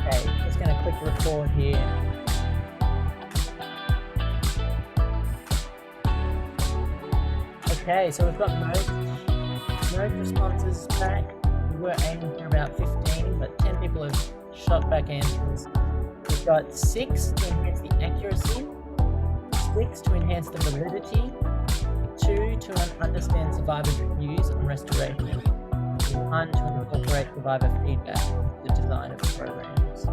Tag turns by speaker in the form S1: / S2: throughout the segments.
S1: Okay, just going to click record here. Okay, so we've got most responses back. We were aiming for about 15, but 10 people have shot back answers. We've got 6 to enhance the accuracy, 6 to enhance the validity, 2 to understand survivor views on restoration, and 1 to incorporate survivor feedback into the design of programs.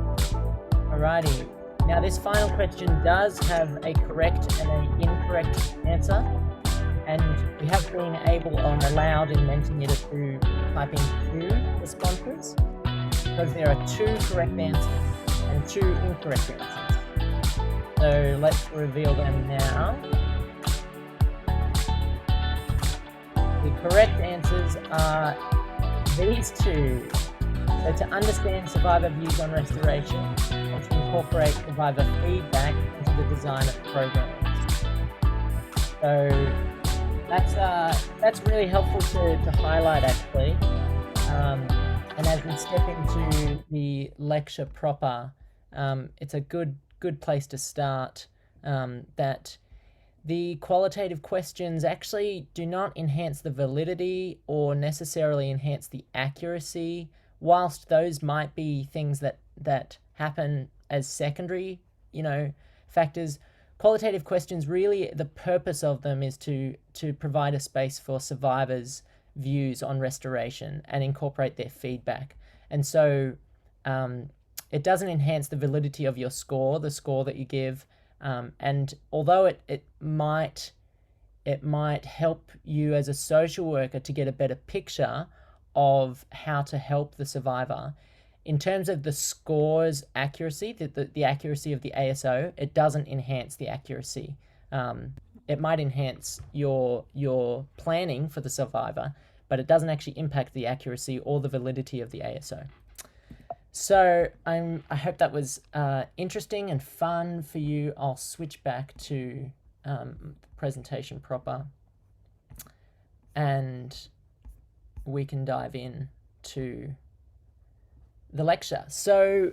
S1: Alrighty, now this final question does have a correct and an incorrect answer, and we have been able or allowed in Mentimeter to type in 2 responses, because there are 2 correct answers and 2 incorrect answers. So let's reveal them now. The correct answers are these 2. So to understand survivor views on restoration and to incorporate survivor feedback into the design of programs. So that's really helpful to highlight actually. And as we step into the lecture proper, it's a good place to start, that the qualitative questions actually do not enhance the validity or necessarily enhance the accuracy, whilst those might be things that happen as secondary, factors. Qualitative questions, really the purpose of them is to provide a space for survivors' views on restoration and incorporate their feedback. And so it doesn't enhance the validity of your score, the score that you give. And although it might help you as a social worker to get a better picture of how to help the survivor, in terms of the score's accuracy, the accuracy of the ASO, it doesn't enhance the accuracy. It might enhance your planning for the survivor, but it doesn't actually impact the accuracy or the validity of the ASO. So I hope that was interesting and fun for you. I'll switch back to presentation proper, and we can dive in to the lecture. So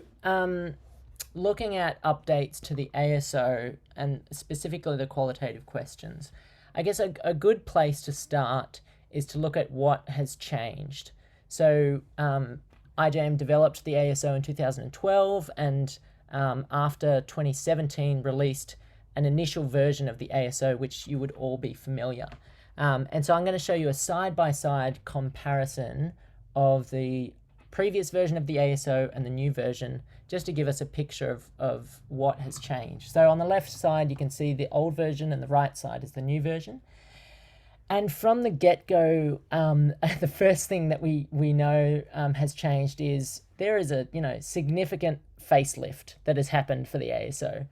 S1: looking at updates to the ASO and specifically the qualitative questions, I guess a good place to start is to look at what has changed. So IJM developed the ASO in 2012, and after 2017 released an initial version of the ASO, which you would all be familiar. And so I'm going to show you a side-by-side comparison of the previous version of the ASO and the new version, just to give us a picture of what has changed. So on the left side, you can see the old version, and the right side is the new version. And from the get-go, the first thing that we know has changed is there is a significant facelift that has happened for the ASO.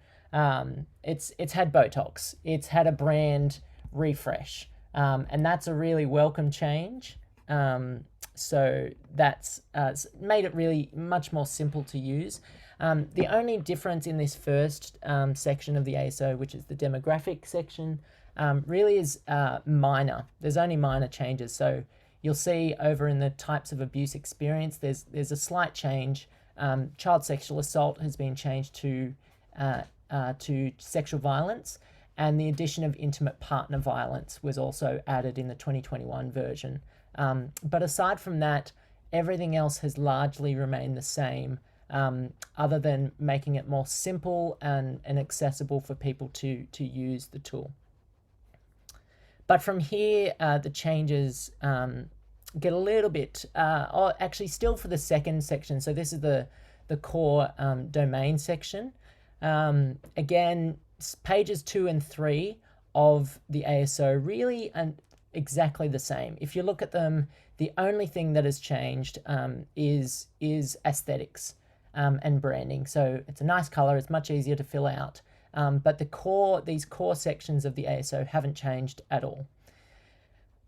S1: It's had Botox, it's had a brand refresh, and that's a really welcome change. So that's made it really much more simple to use. The only difference in this first section of the ASO, which is the demographic section, really is minor. There's only minor changes. So you'll see over in the types of abuse experience, there's a slight change. Child sexual assault has been changed to sexual violence, and the addition of intimate partner violence was also added in the 2021 version. But aside from that, everything else has largely remained the same, other than making it more simple and accessible for people to use the tool. But from here, the changes get a little bit, or actually still for the second section. So this is the core domain section. Again, pages 2 and 3 of the ASO really exactly the same. If you look at them, the only thing that has changed is aesthetics and branding. So it's a nice color, it's much easier to fill out. But these core sections of the ASO haven't changed at all.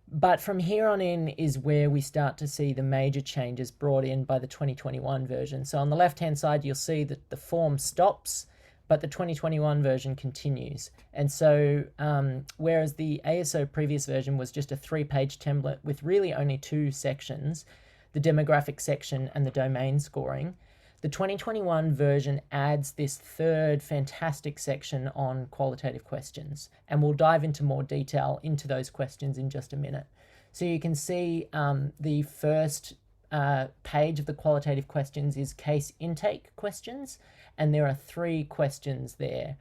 S1: But from here on in is where we start to see the major changes brought in by the 2021 version. So on the left-hand side, you'll see that the form stops, but the 2021 version continues. And so whereas the ASO previous version was just a 3-page template with really only 2 sections, the demographic section and the domain scoring, The 2021 version adds this third fantastic section on qualitative questions, and we'll dive into more detail into those questions in just a minute. So you can see the first page of the qualitative questions is case intake questions, and there are 3 questions there,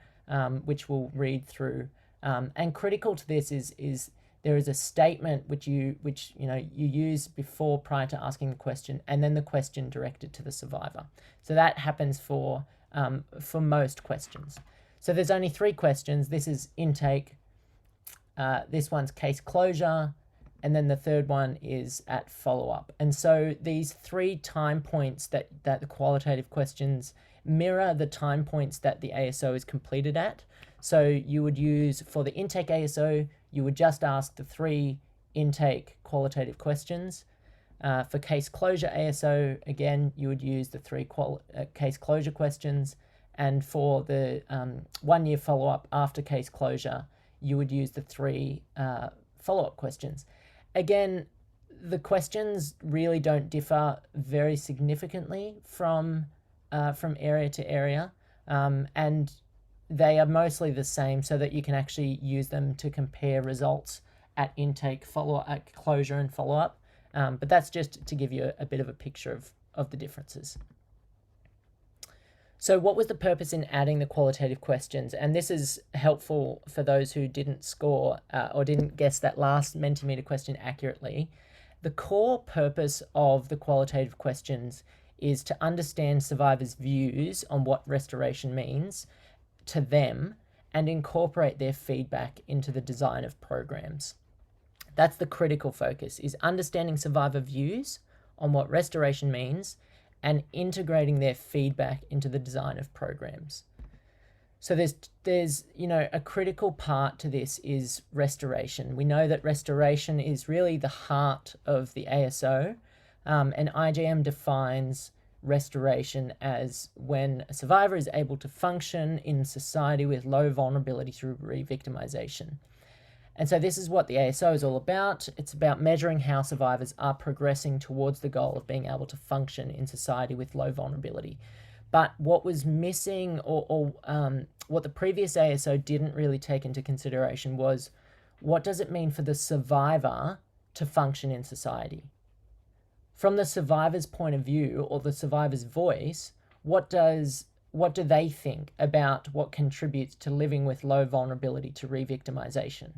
S1: which we'll read through. And critical to this is there is a statement which you use prior to asking the question, and then the question directed to the survivor. So that happens for most questions. So there's only 3 questions. This is intake. This one's case closure, and then the third one is at follow-up. And so these 3 time points that the qualitative questions mirror the time points that the ASO is completed at. So you would use, for the intake ASO, you would just ask the 3 intake qualitative questions. For case closure ASO, again, you would use the 3 case closure questions. And for the 1-year follow-up after case closure, you would use the 3 follow-up questions. Again, the questions really don't differ very significantly from area to area, and they are mostly the same, so that you can actually use them to compare results at intake, at closure, and follow-up. But that's just to give you a bit of a picture of the differences. So what was the purpose in adding the qualitative questions? And this is helpful for those who didn't score or didn't guess that last Mentimeter question accurately. The core purpose of the qualitative questions is to understand survivors' views on what restoration means to them and incorporate their feedback into the design of programs. That's the critical focus, is understanding survivor views on what restoration means and integrating their feedback into the design of programs. So there's a critical part to this is restoration. We know that restoration is really the heart of the ASO, and IJM defines restoration as when a survivor is able to function in society with low vulnerability through re-victimization. And so this is what the ASO is all about. It's about measuring how survivors are progressing towards the goal of being able to function in society with low vulnerability. But what was missing, or what the previous ASO didn't really take into consideration, was what does it mean for the survivor to function in society? From the survivor's point of view, or the survivor's voice, what do they think about what contributes to living with low vulnerability to re-victimization?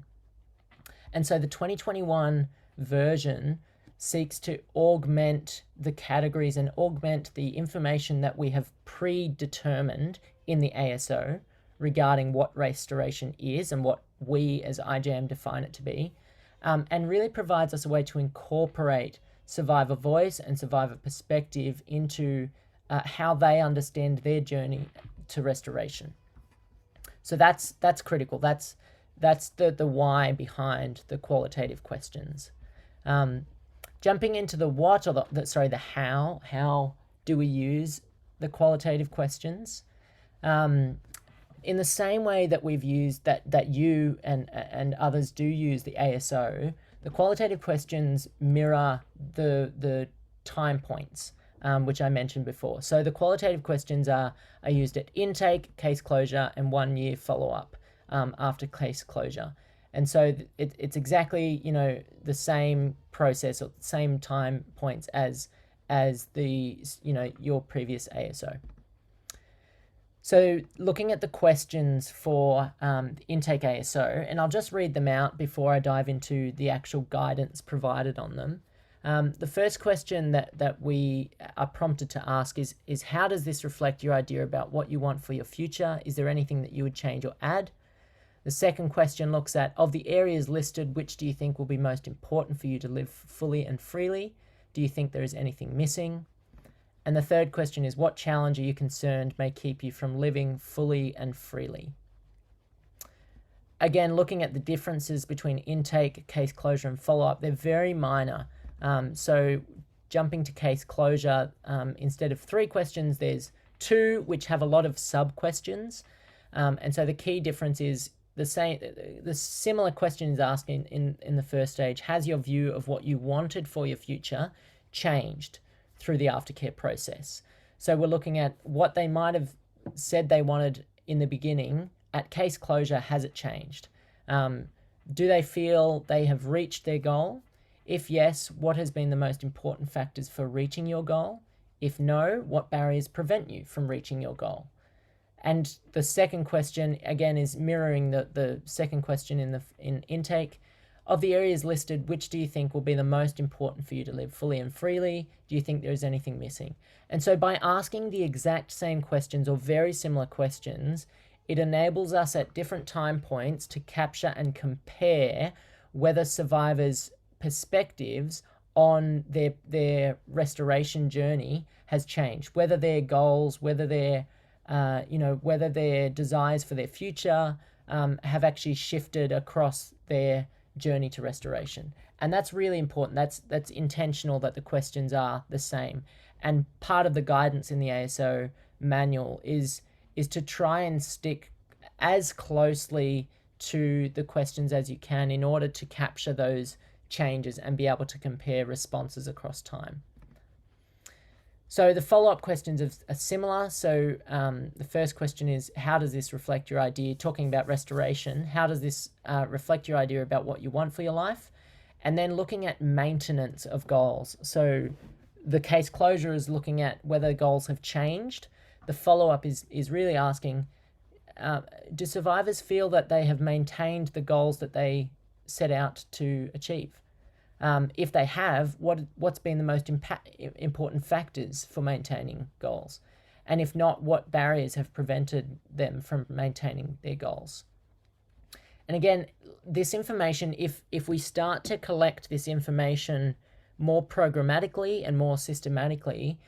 S1: And so the 2021 version seeks to augment the categories and augment the information that we have predetermined in the ASO regarding what restoration is and what we as IJM define it to be, and really provides us a way to incorporate survivor voice and survivor perspective into how they understand their journey to restoration. So that's critical. That's the why behind the qualitative questions. Jumping into the what, or the how do we use the qualitative questions? In the same way that we've used that you and others do use the ASO, the qualitative questions mirror the time points, which I mentioned before. So the qualitative questions are used at intake, case closure, and 1-year follow-up after case closure. And so it's exactly the same process or the same time points as the your previous ASO. So looking at the questions for the intake ASO, and I'll just read them out before I dive into the actual guidance provided on them. The first question that we are prompted to ask is how does this reflect your idea about what you want for your future? Is there anything that you would change or add? The second question looks at, of the areas listed, which do you think will be most important for you to live fully and freely? Do you think there is anything missing? And the third question is, what challenge are you concerned may keep you from living fully and freely? Again, looking at the differences between intake, case closure, and follow-up, they're very minor. So jumping to case closure, instead of 3 questions, there's 2, which have a lot of sub-questions. And so the key difference is the similar question is asked in the first stage. Has your view of what you wanted for your future changed through the aftercare process? So we're looking at what they might have said they wanted in the beginning. At case closure, has it changed? Do they feel they have reached their goal? If yes, what has been the most important factors for reaching your goal? If no, what barriers prevent you from reaching your goal? And the second question, again, is mirroring the second question in intake. Of the areas listed, which do you think will be the most important for you to live fully and freely? Do you think there's anything missing? And so by asking the exact same questions or very similar questions, it enables us at different time points to capture and compare whether survivors' perspectives on their restoration journey has changed, whether their goals, whether their whether their desires for their future have actually shifted across their journey to restoration. And that's really important. That's intentional that the questions are the same. And part of the guidance in the ASO manual is to try and stick as closely to the questions as you can in order to capture those changes and be able to compare responses across time. So the follow-up questions are similar. So the first question is, how does this reflect your idea? Talking about restoration, how does this reflect your idea about what you want for your life? And then looking at maintenance of goals. So the case closure is looking at whether goals have changed. The follow-up is really asking, do survivors feel that they have maintained the goals that they set out to achieve? If they have, what's been the most important factors for maintaining goals? And if not, what barriers have prevented them from maintaining their goals? And again, this information, if we start to collect this information more programmatically and more systematically,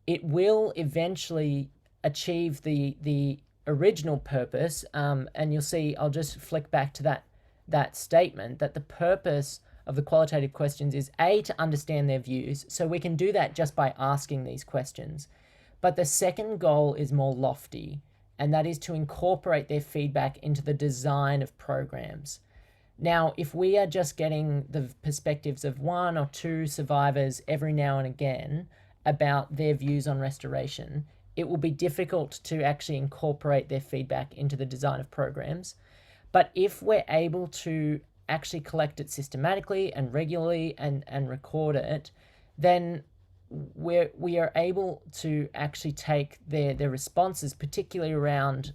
S1: it will eventually achieve the original purpose. And you'll see, I'll just flick back to that statement, that the purpose of the qualitative questions is to understand their views. So we can do that just by asking these questions. But the second goal is more lofty, and that is to incorporate their feedback into the design of programs. Now, if we are just getting the perspectives of one or two survivors every now and again about their views on restoration, it will be difficult to actually incorporate their feedback into the design of programs. But if we're able to actually collect it systematically and regularly and record it, then we are able to actually take their responses, particularly around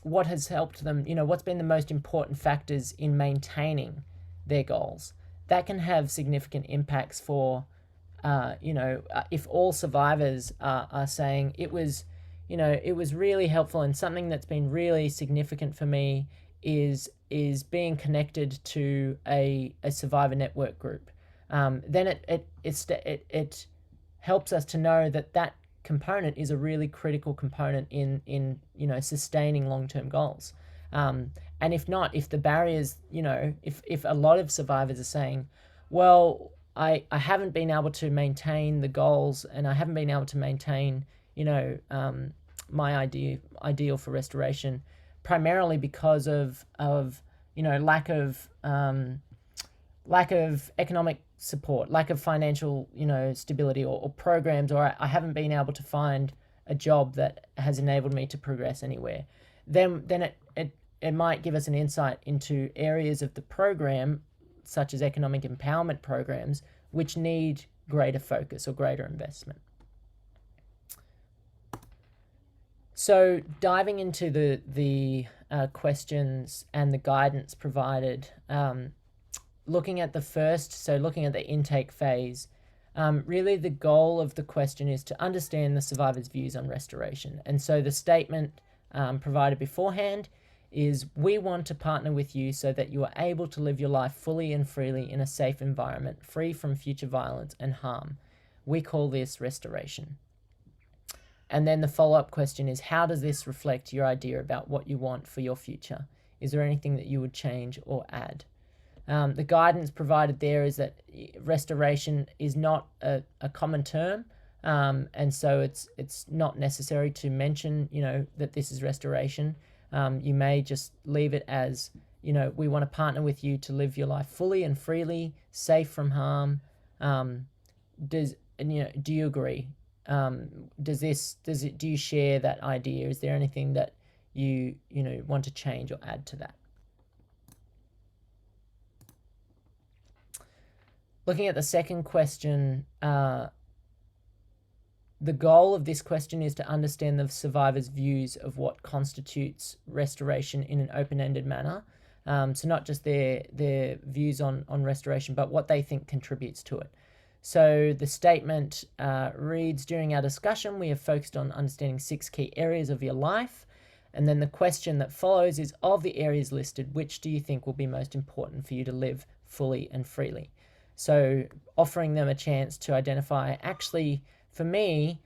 S1: what has helped them, what's been the most important factors in maintaining their goals. That can have significant impacts for, if all survivors are saying it was really helpful, and something that's been really significant for me is being connected to a survivor network group. Then it helps us to know that component is a really critical component in sustaining long-term goals. And if not, if the barriers, if a lot of survivors are saying, well, I haven't been able to maintain the goals, and I haven't been able to maintain my ideal for restoration, primarily because of lack of economic support, lack of financial stability, or programs, or I haven't been able to find a job that has enabled me to progress anywhere. Then it might give us an insight into areas of the program, such as economic empowerment programs, which need greater focus or greater investment. So diving into the questions and the guidance provided, looking at the intake phase, really the goal of the question is to understand the survivor's views on restoration. And so the statement provided beforehand is, we want to partner with you so that you are able to live your life fully and freely in a safe environment, free from future violence and harm. We call this restoration. And then the follow-up question is, how does this reflect your idea about what you want for your future? Is there anything that you would change or add? The guidance provided there is that restoration is not a common term, and so it's not necessary to mention, that this is restoration. You may just leave it as, we want to partner with you to live your life fully and freely, safe from harm. do you agree? Do you share that idea? Is there anything that you want to change or add to that? Looking at the second question, the goal of this question is to understand the survivor's views of what constitutes restoration in an open-ended manner. So not just their views on restoration, but what they think contributes to it. So the statement reads, during our discussion, we have focused on understanding 6 key areas of your life. And then the question that follows is, of the areas listed, which do you think will be most important for you to live fully and freely? So offering them a chance to identify, actually, for me,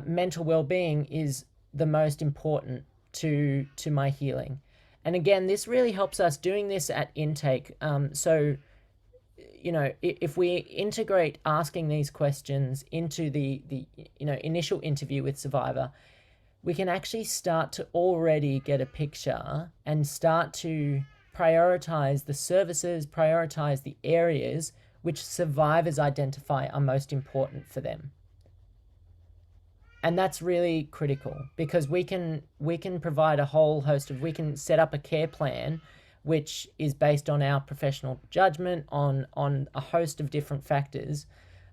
S1: mental well-being is the most important to my healing. And again, this really helps us doing this at intake. So, if we integrate asking these questions into the initial interview with survivor, we can actually start to already get a picture and start to prioritize the services, prioritize the areas which survivors identify are most important for them. And that's really critical, because we can provide a whole host of, we can set up a care plan which is based on our professional judgment on a host of different factors.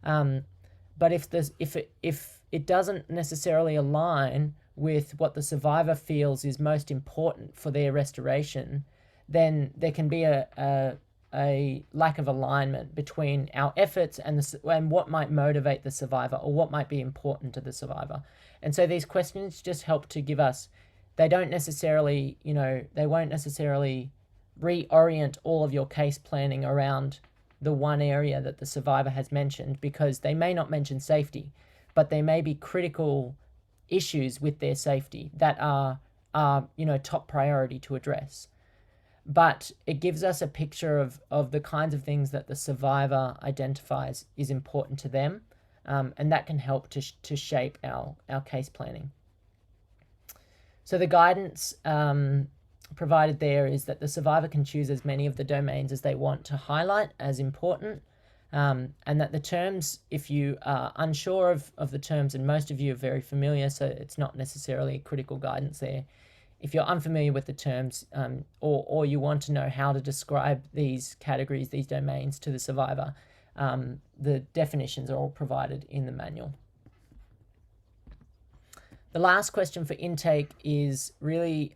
S1: But if it doesn't necessarily align with what the survivor feels is most important for their restoration, then there can be a lack of alignment between our efforts and what might motivate the survivor, or what might be important to the survivor. And so these questions just help to give us, they won't necessarily reorient all of your case planning around the one area that the survivor has mentioned, because they may not mention safety, but there may be critical issues with their safety that are top priority to address. But it gives us a picture of the kinds of things that the survivor identifies is important to them, and that can help to shape our case planning. So the guidance provided there is that the survivor can choose as many of the domains as they want to highlight as important, and that the terms, if you are unsure of the terms, and most of you are very familiar, so it's not necessarily critical guidance there. If you're unfamiliar with the terms, or you want to know how to describe these categories, these domains to the survivor, the definitions are all provided in the manual. The last question for intake is really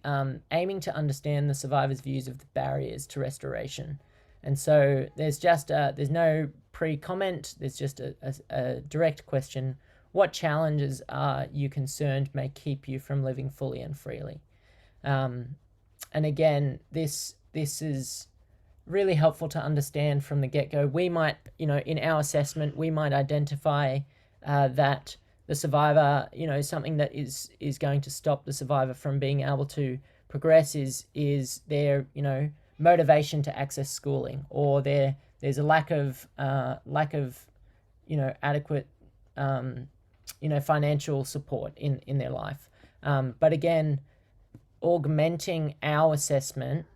S1: aiming to understand the survivor's views of the barriers to restoration. And so there's no pre-comment, there's just a direct question. What challenges are you concerned may keep you from living fully and freely? And again, this is really helpful to understand from the get-go. We might, in our assessment, we might identify that the survivor, something that is going to stop the survivor from being able to progress is their, motivation to access schooling, or there's a lack of adequate, financial support in their life. But again, augmenting our assessment,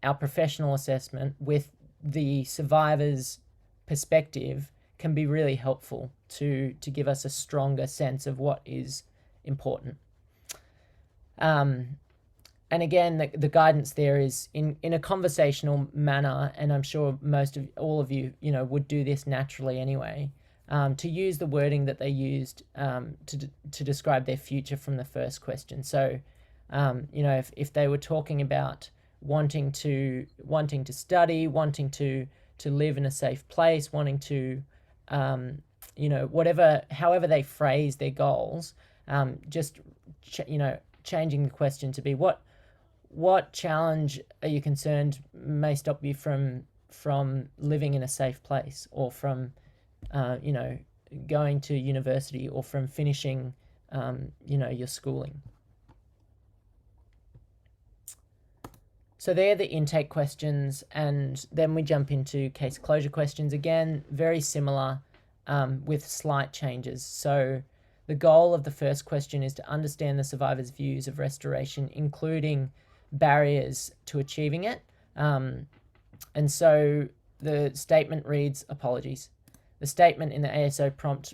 S1: our professional assessment, with the survivor's perspective can be really helpful to give us a stronger sense of what is important. And again, the guidance there is in a conversational manner, and I'm sure all of you would do this naturally anyway, to use the wording that they used to describe their future from the first question. So if they were talking about wanting to study, wanting to live in a safe place, wanting to however they phrase their goals, changing the question to be what challenge are you concerned may stop you from living in a safe place, or from going to university, or from finishing your schooling. So they're the intake questions, and then we jump into case closure questions. Again, very similar, with slight changes. So the goal of the first question is to understand the survivor's views of restoration, including barriers to achieving it. And so the statement reads, apologies. The statement in the ASO prompt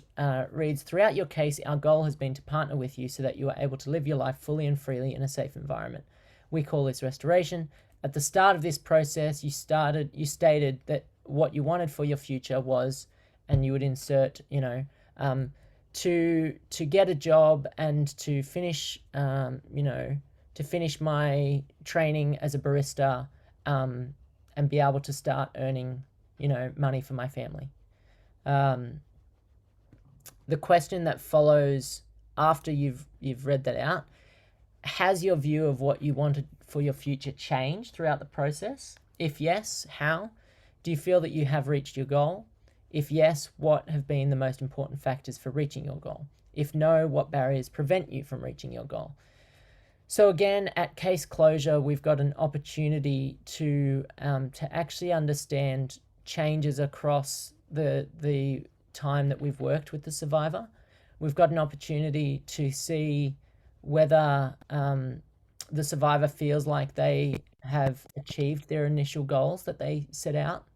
S1: reads, throughout your case, our goal has been to partner with you so that you are able to live your life fully and freely in a safe environment. We call this restoration. At the start of this process, you stated that what you wanted for your future was, and you would insert, to get a job and to finish, to finish my training as a barista, and be able to start earning, money for my family. The question that follows after you've read that out, has your view of what you wanted for your future changed throughout the process? If yes, how? Do you feel that you have reached your goal? If yes, what have been the most important factors for reaching your goal? If no, what barriers prevent you from reaching your goal? So again, at case closure, we've got an opportunity to actually understand changes across the time that we've worked with the survivor. We've got an opportunity to see whether the survivor feels like they have achieved their initial goals that they set out.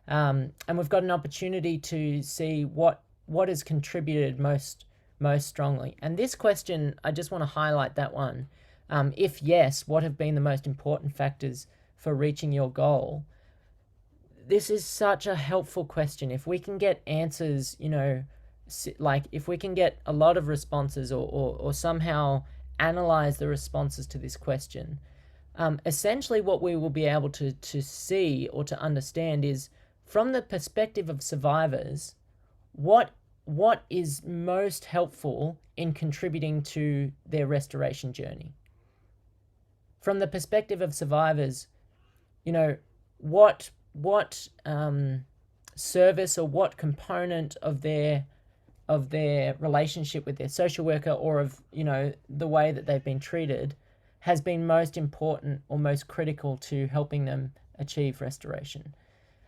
S1: And we've got an opportunity to see what has contributed most strongly. And this question, I just want to highlight that one. If yes, what have been the most important factors for reaching your goal? This is such a helpful question. If we can get answers, like if we can get a lot of responses or somehow analyze the responses to this question, essentially what we will be able to see or to understand is, from the perspective of survivors, what is most helpful in contributing to their restoration journey. From the perspective of survivors, what service or what component of their relationship with their social worker or of the way that they've been treated has been most important or most critical to helping them achieve restoration.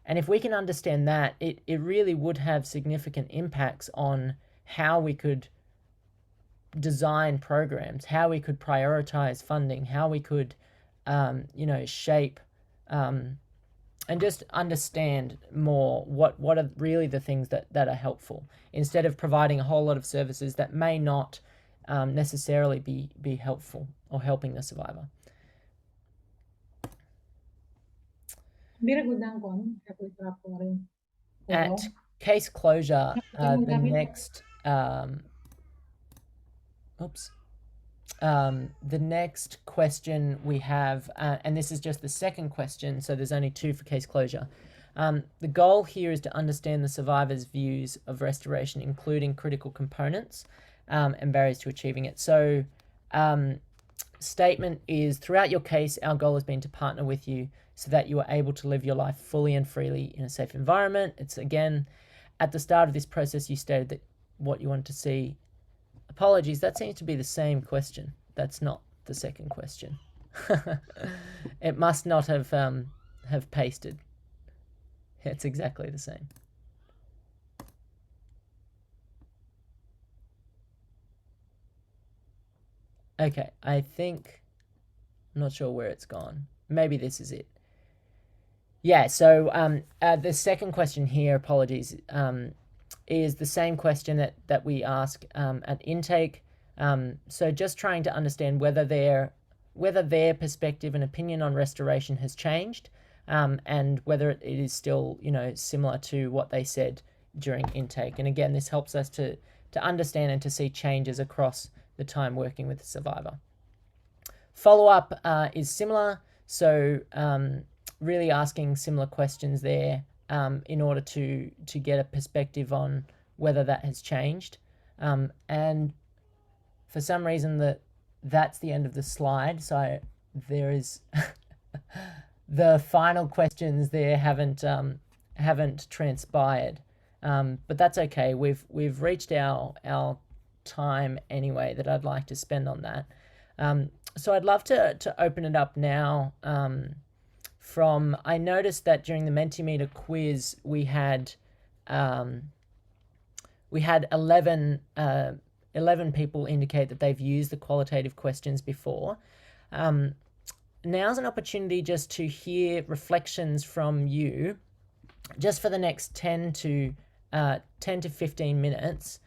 S1: And if we can understand that, it really would have significant impacts on how we could design programs, how we could prioritize funding, how we could shape and just understand more what are really the things that are helpful, instead of providing a whole lot of services that may not necessarily be helpful or helping the survivor. At case closure, the next question we have, and this is just the second question, so there's only two for case closure. The goal here is to understand the survivor's views of restoration, including critical components and barriers to achieving it. So statement is, throughout your case, our goal has been to partner with you so that you are able to live your life fully and freely in a safe environment. It's again, at the start of this process, you stated that what you wanted to see. Apologies, that seems to be the same question. That's not the second question. It must not have pasted. It's exactly the same. Okay, I'm not sure where it's gone. Maybe this is it. Yeah, so the second question here, apologies, is the same question that we ask at intake. So just trying to understand whether their perspective and opinion on restoration has changed, and whether it is still similar to what they said during intake. And again, this helps us to understand and to see changes across the time working with the survivor. Follow-up is similar, so really asking similar questions there in order to get a perspective on whether that has changed. And for some reason that's the end of the slide, so there is the final questions there haven't transpired, but that's okay. We've reached our time anyway that I'd like to spend on that. So I'd love to open it up now. I noticed that during the Mentimeter quiz we had 11 people indicate that they've used the qualitative questions before. Now's an opportunity just to hear reflections from you, just for the next 10 to 10 to 15 minutes,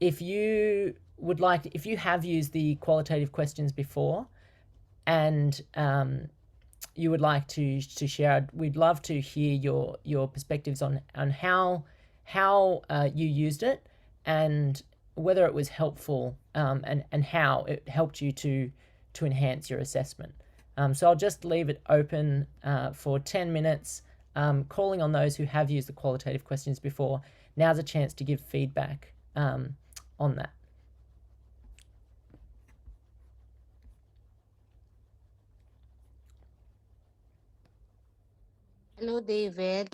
S1: if you would like, if you have used the qualitative questions before and you would like to share, we'd love to hear your perspectives on how you used it and whether it was helpful, and how it helped you to enhance your assessment. So I'll just leave it open for 10 minutes, calling on those who have used the qualitative questions before. Now's a chance to give feedback on that.
S2: Hello, David.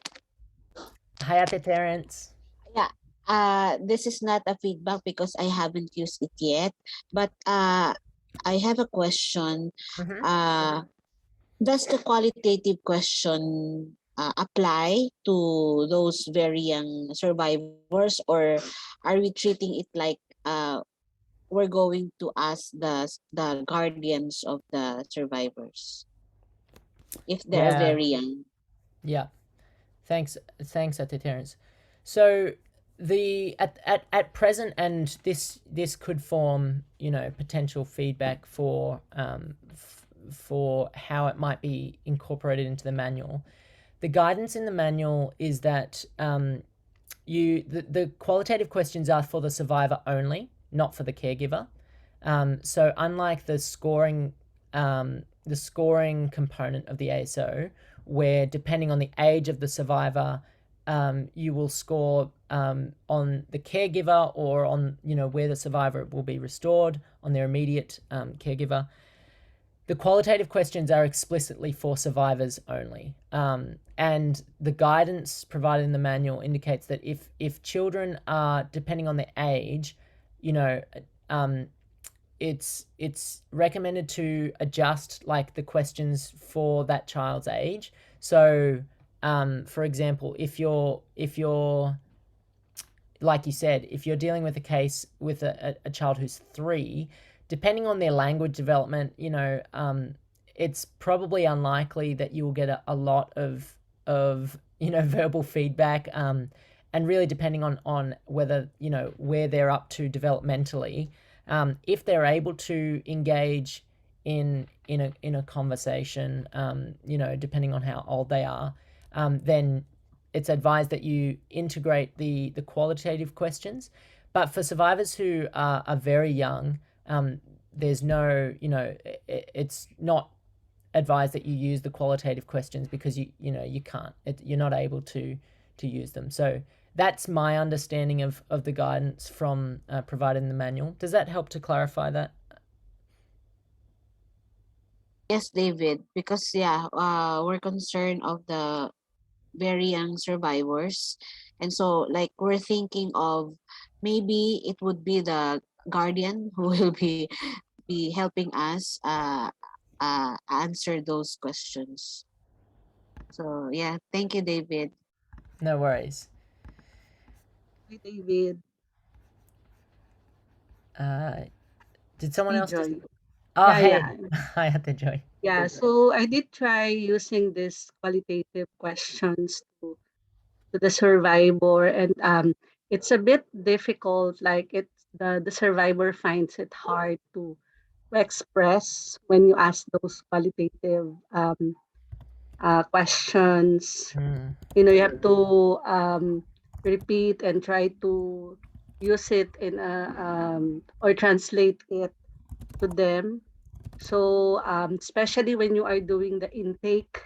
S1: Hi, Ate Terence.
S2: Yeah, this is not a feedback because I haven't used it yet, but I have a question.
S1: Mm-hmm.
S2: Uh, does the qualitative question apply to those very young survivors, or are we treating it like we're going to ask the guardians of the survivors if they're
S1: Yeah,
S2: very young?
S1: yeah. Thanks, Ate Terence. So the at present, and this could form, potential feedback for for how it might be incorporated into the manual. The guidance in the manual is that the qualitative questions are for the survivor only, not for the caregiver. So unlike the scoring component of the ASO, where depending on the age of the survivor, you will score on the caregiver or on where the survivor will be restored on their immediate caregiver. The qualitative questions are explicitly for survivors only. And the guidance provided in the manual indicates that if children are, depending on their age, you know, um, it's recommended to adjust like the questions for that child's age. So, for example, if you're like you said, if you're dealing with a case with a child who's 3, depending on their language development, it's probably unlikely that you will get a lot of verbal feedback, and really depending on whether where they're up to developmentally, if they're able to engage in a conversation, depending on how old they are, then it's advised that you integrate the qualitative questions. But for survivors who are very young, there's no, it's not advised that you use the qualitative questions because you can't, you're not able to use them. So that's my understanding of the guidance from provided in the manual. Does that help to clarify that?
S2: Yes, David, because yeah, we're concerned of the very young survivors. And so like we're thinking of maybe it would be the guardian who will be helping us answer those questions. So yeah, thank you, David.
S1: No worries.
S3: Hi, David.
S1: Uh, did someone
S3: Hey,
S1: else just?
S3: Joy.
S1: Oh,
S3: Yeah,
S1: hey.
S3: yeah.
S1: Hi, Ate Joy.
S3: Yeah, so I did try using this qualitative questions to the survivor, and it's a bit difficult. Like the survivor finds it hard to express when you ask those qualitative questions.
S1: Mm,
S3: You have to repeat and try to use it in a or translate it to them. So especially when you are doing the intake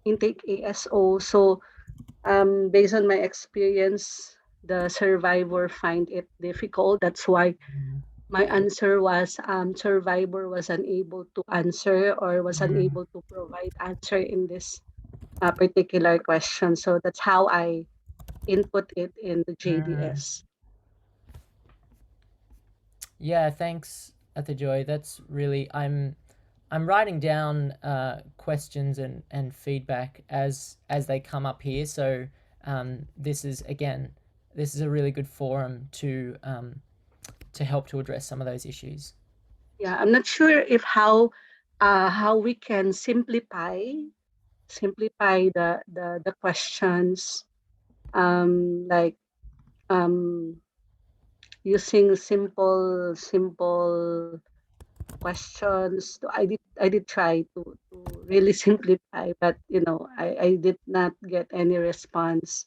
S3: ASO. So based on my experience, the survivor find it difficult. That's why my answer was survivor was unable to answer or was
S1: mm,
S3: unable to provide answer in this particular question. So that's how I input it in the
S1: mm.
S3: JDS.
S1: Yeah, thanks, Joy. That's really, I'm writing down questions and feedback as they come up here. So this is, again, this is a really good forum to help to address some of those issues.
S3: Yeah, I'm not sure if how we can simplify the questions. like um, using simple questions. I did try to really simplify, but I did not get any response.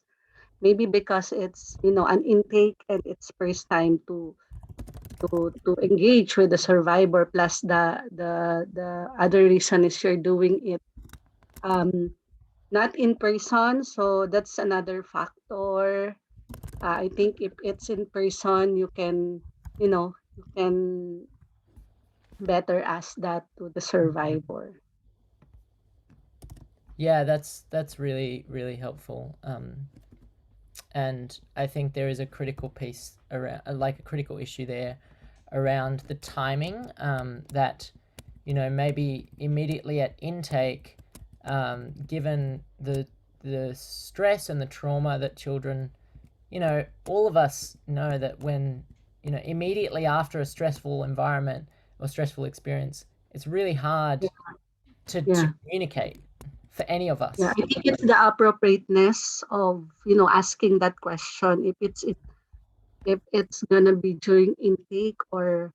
S3: Maybe because it's an intake and it's first time to engage with the survivor, plus the other reason is you're doing it um not in person, so that's another factor. I think if it's in person, you can better ask that to the survivor.
S1: Yeah, that's really really helpful. And I think there is a critical piece around, like a critical issue there, around the timing. That maybe immediately at intake, given the stress and the trauma that children, all of us know that when immediately after a stressful environment or stressful experience, it's really hard
S3: Yeah,
S1: to
S3: yeah,
S1: communicate for any of
S3: yeah.
S1: us.
S3: I think it's the appropriateness of asking that question. If it's gonna be during intake, or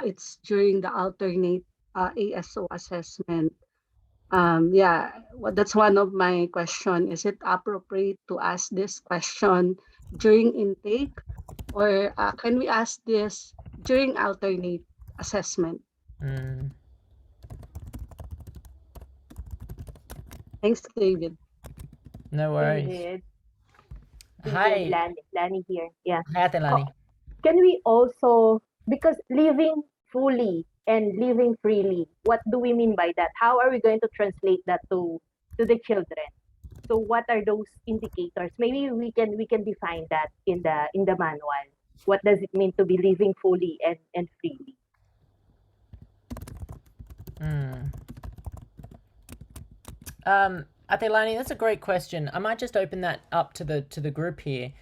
S3: it's during the alternate ASO assessment. Yeah, that's one of my question. Is it appropriate to ask this question during intake, or can we ask this during alternate assessment?
S1: Mm,
S3: Thanks, David.
S1: no worries.
S4: David, David,
S1: Hi,
S4: Lani here. Yeah.
S1: hi, Ate
S4: Co-
S1: Lani.
S4: Can we also, because living fully and living freely, what do we mean by that? How are we going to translate that to the children? So what are those indicators? Maybe we can define that in the manual. What does it mean to be living fully and freely?
S1: Mm. Atelani, that's a great question. I might just open that up to the group here.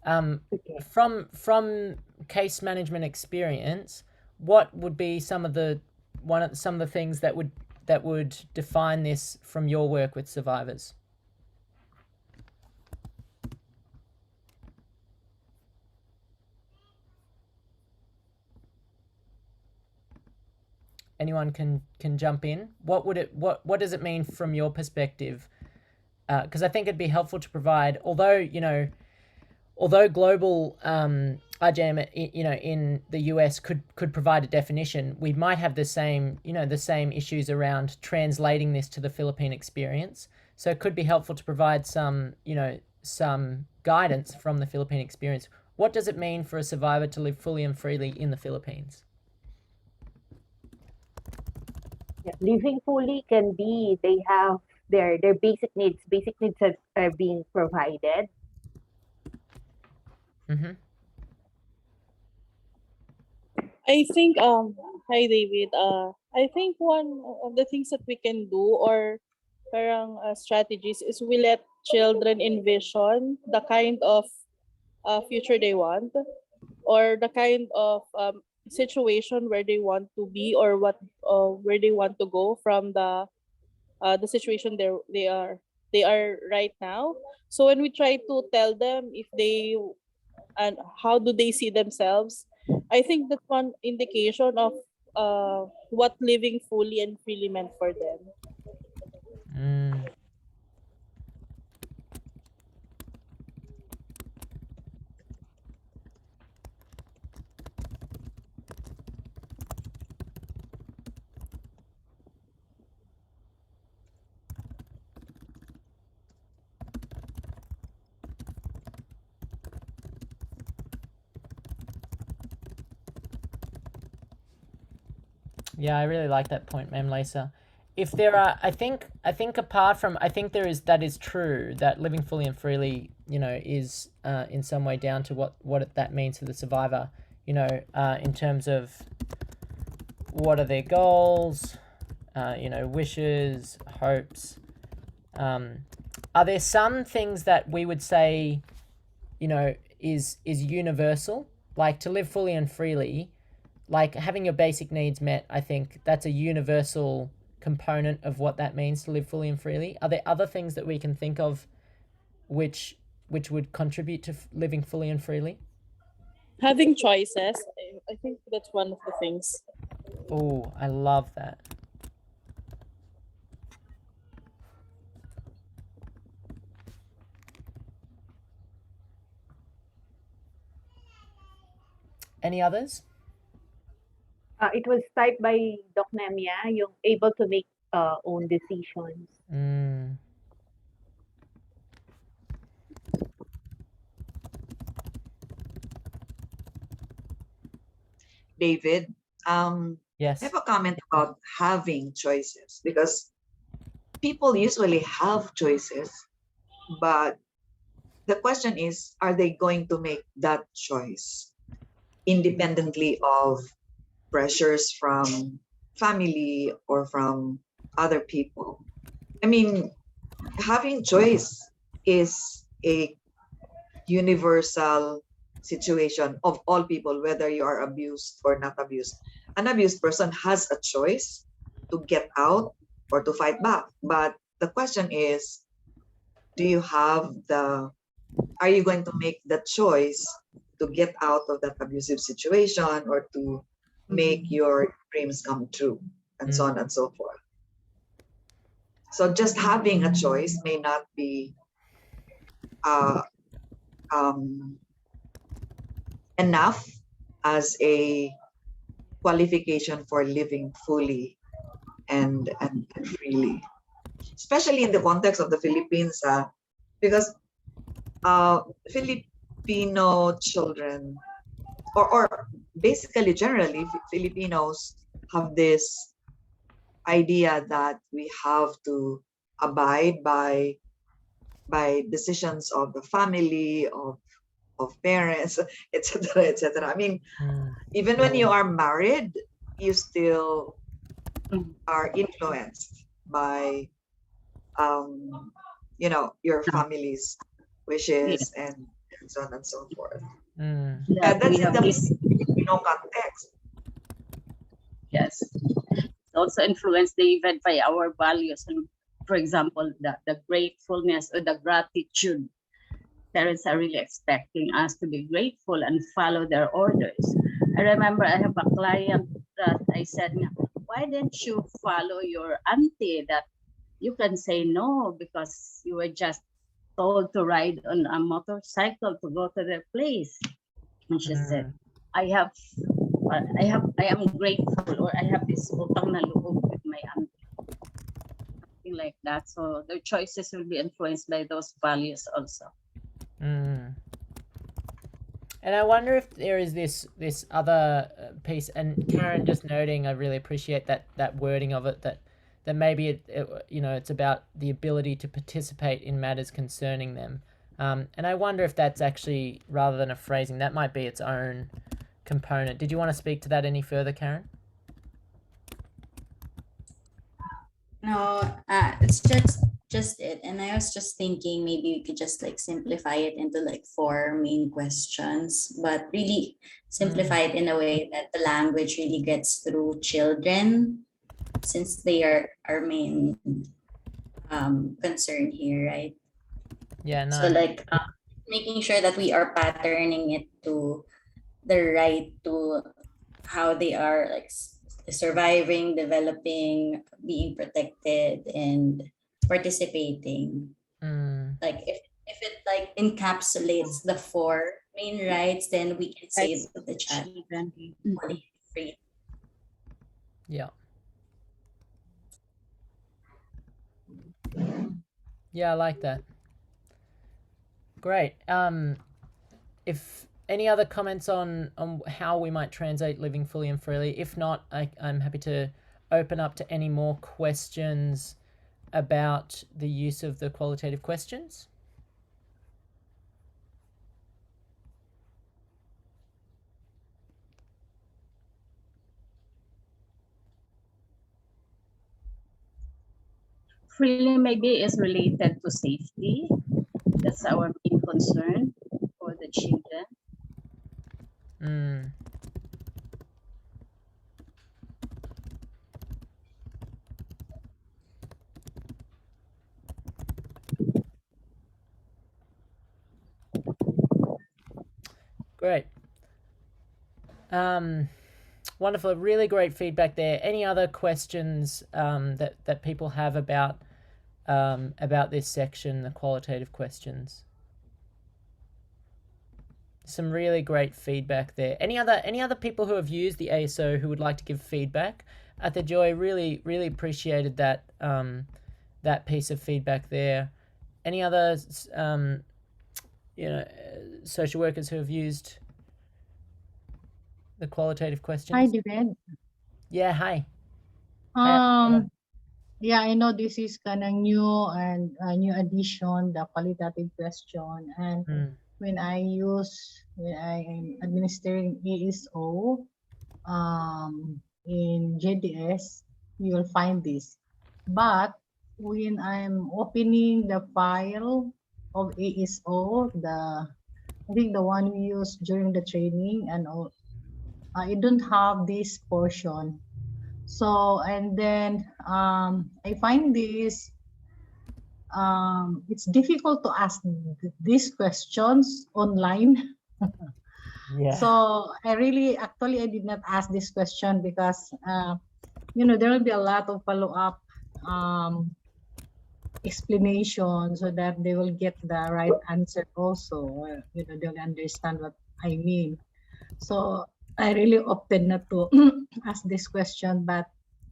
S1: Um,
S4: Okay.
S1: from case management experience, what would be some of the things that would define this from your work with survivors? Anyone can jump in. What does it mean from your perspective? Because I think it'd be helpful to provide, although global IJM, in the US could provide a definition, we might have the same issues around translating this to the Philippine experience. So it could be helpful to provide some guidance from the Philippine experience. What does it mean for a survivor to live fully and freely in the Philippines?
S4: Yeah. Living fully can be they have their basic needs. Basic needs are being provided.
S1: Mm-hmm.
S5: I think hi David. I think one of the things that we can do, or parang strategies, is we let children envision the kind of future they want, or the kind of situation where they want to be, or what where they want to go from the situation they are right now. So when we try to tell them if they and how do they see themselves, I think that's one indication of what living fully and freely meant for them.
S1: Mm. Yeah, I really like that point, Ma'am Lisa. If there are, I think apart from, I think there is that is true that living fully and freely, is in some way down to that means for the survivor. In terms of what are their goals, wishes, hopes. Um, are there some things that we would say, is universal, like to live fully and freely, like having your basic needs met? I think that's a universal component of what that means to live fully and freely. Are there other things that we can think of which which would contribute to living fully and freely?
S5: Having choices, I think that's one of the things.
S1: Oh, I love that. Any others?
S4: It was typed by Doc Nemia, yung able to make own decisions.
S1: Mm.
S6: David, I
S1: Yes.
S6: have a comment about having choices because people usually have choices, but the question is, are they going to make that choice independently of pressures from family or from other people? I mean, having choice is a universal situation of all people, whether you are abused or not abused. An abused person has a choice to get out or to fight back. But the question is, do you have the, are you going to make the choice to get out of that abusive situation or to make your dreams come true and so on and so forth? So just having a choice may not be uh, um, enough as a qualification for living fully and freely, especially in the context of the Philippines, because Filipino children, or basically generally Filipinos have this idea that we have to abide by decisions of the family, of parents, etc., etc. I mean, even when you are married, you still are influenced by your family's wishes and so on and so forth.
S7: Yeah,
S6: And that's
S7: we
S6: in
S7: have
S6: the
S7: this.
S6: Filipino context.
S7: Yes, also influenced even by our values. And for example, the gratefulness or the gratitude. Parents are really expecting us to be grateful and follow their orders. I remember I have a client that I said, why didn't you follow your auntie that you can say no because you were just told to ride on a motorcycle to go to their place? And she said, I am grateful, or I have this utang na loob with my auntie. Something like that. So their choices will be influenced by those values also.
S1: And I wonder if there is this other piece, and Karen just noting, I really appreciate that wording of it, that maybe it's about the ability to participate in matters concerning them. And I wonder if that's actually, rather than a phrasing, that might be its own component. Did you want to speak to that any further, Karen?
S8: No, it's just it. And I was just thinking maybe we could just like simplify it into like four main questions, but really simplify it in a way that the language really gets through children, since they are our main concern here, right?
S1: Yeah,
S8: So
S1: nice.
S8: like making sure that we are patterning it to the right to how they are like surviving, developing, being protected, and participating. Like if it like encapsulates the four main rights, then we can say
S7: Rights
S8: that the child
S7: children.
S8: is fully free.
S1: Yeah. Yeah, I like that. Great. If any other comments on how we might translate living fully and freely? If not, I'm happy to open up to any more questions about the use of the qualitative questions.
S7: Freely maybe is related to safety. That's our main concern for the children.
S1: Great. Wonderful. Really great feedback there. Any other questions that people have about this section, the qualitative questions? Some really great feedback there. Any other people who have used the ASO who would like to give feedback? At the Joy, really appreciated that that piece of feedback there. Any other social workers who have used the qualitative questions?
S9: Hi, David.
S1: Yeah, hi. Hi.
S9: Yeah, I know this is kind of new and a new addition, the qualitative question. And when I am administering ASO in JDS, you will find this. But when I'm opening the file of ASO, I think the one we used during the training, and I don't have this portion. So, and then I find this, it's difficult to ask these questions online.
S1: Yeah.
S9: So I did not ask this question because, there will be a lot of follow-up explanation so that they will get the right answer also, they'll understand what I mean. So I really opted not to ask this question, but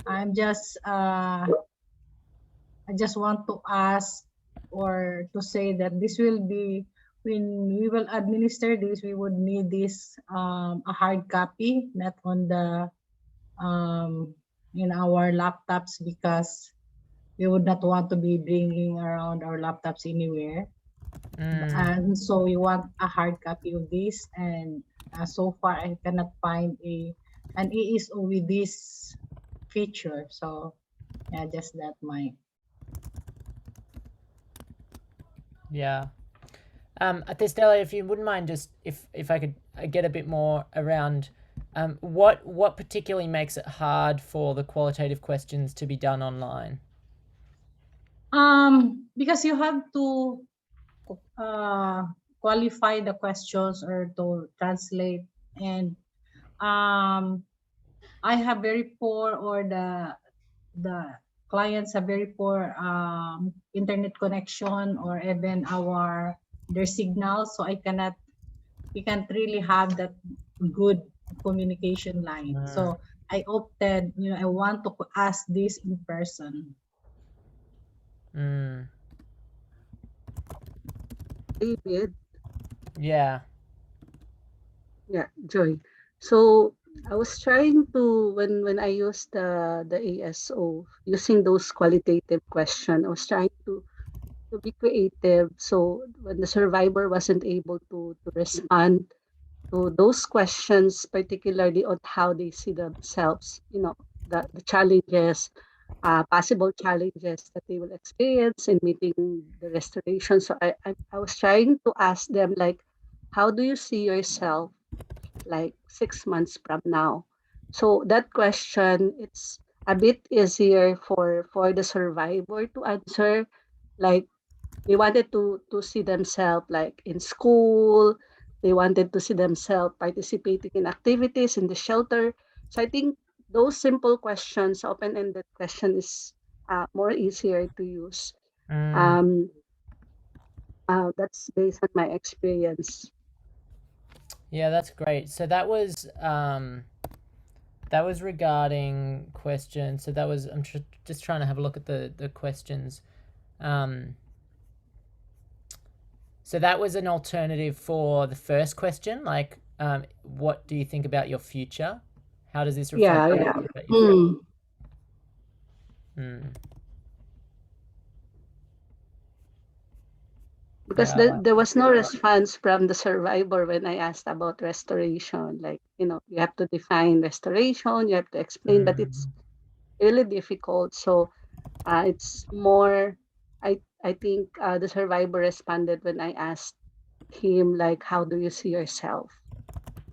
S9: I'm just I just want to ask or to say that this will be, when we will administer this, we would need this a hard copy, not on the in our laptops, because we would not want to be bringing around our laptops anywhere. And so we want a hard copy of this, and so far I cannot find an ASO with this feature. So yeah, just that my.
S1: Yeah. Testella, if you wouldn't mind, just if I could get a bit more around what particularly makes it hard for the qualitative questions to be done online?
S9: Because you have to qualify the questions or to translate, and I have very poor, or the clients have very poor internet connection, or even their signal, so we can't really have that good communication line. So I opted, I want to ask this in person.
S3: David.
S1: Yeah.
S3: Yeah, Joy. So I was trying to, when I used the ASO, using those qualitative questions, I was trying to be creative. So when the survivor wasn't able to respond to those questions, particularly on how they see themselves, the challenges, possible challenges that they will experience in meeting the restoration. So I was trying to ask them, like, how do you see yourself like 6 months from now? So that question, it's a bit easier for the survivor to answer. Like, they wanted to see themselves like in school. They wanted to see themselves participating in activities in the shelter. So I think those simple questions, open-ended question, is more easier to use. That's based on my experience.
S1: Yeah, that's great. So that was regarding questions. So that was, I'm just trying to have a look at the questions. So that was an alternative for the first question, like, what do you think about your future? How does this reflect?
S3: Yeah.
S1: About your future?
S3: Because there was no response from the survivor when I asked about restoration. Like, you have to define restoration, you have to explain, but it's really difficult. So it's more, I think the survivor responded when I asked him, like, how do you see yourself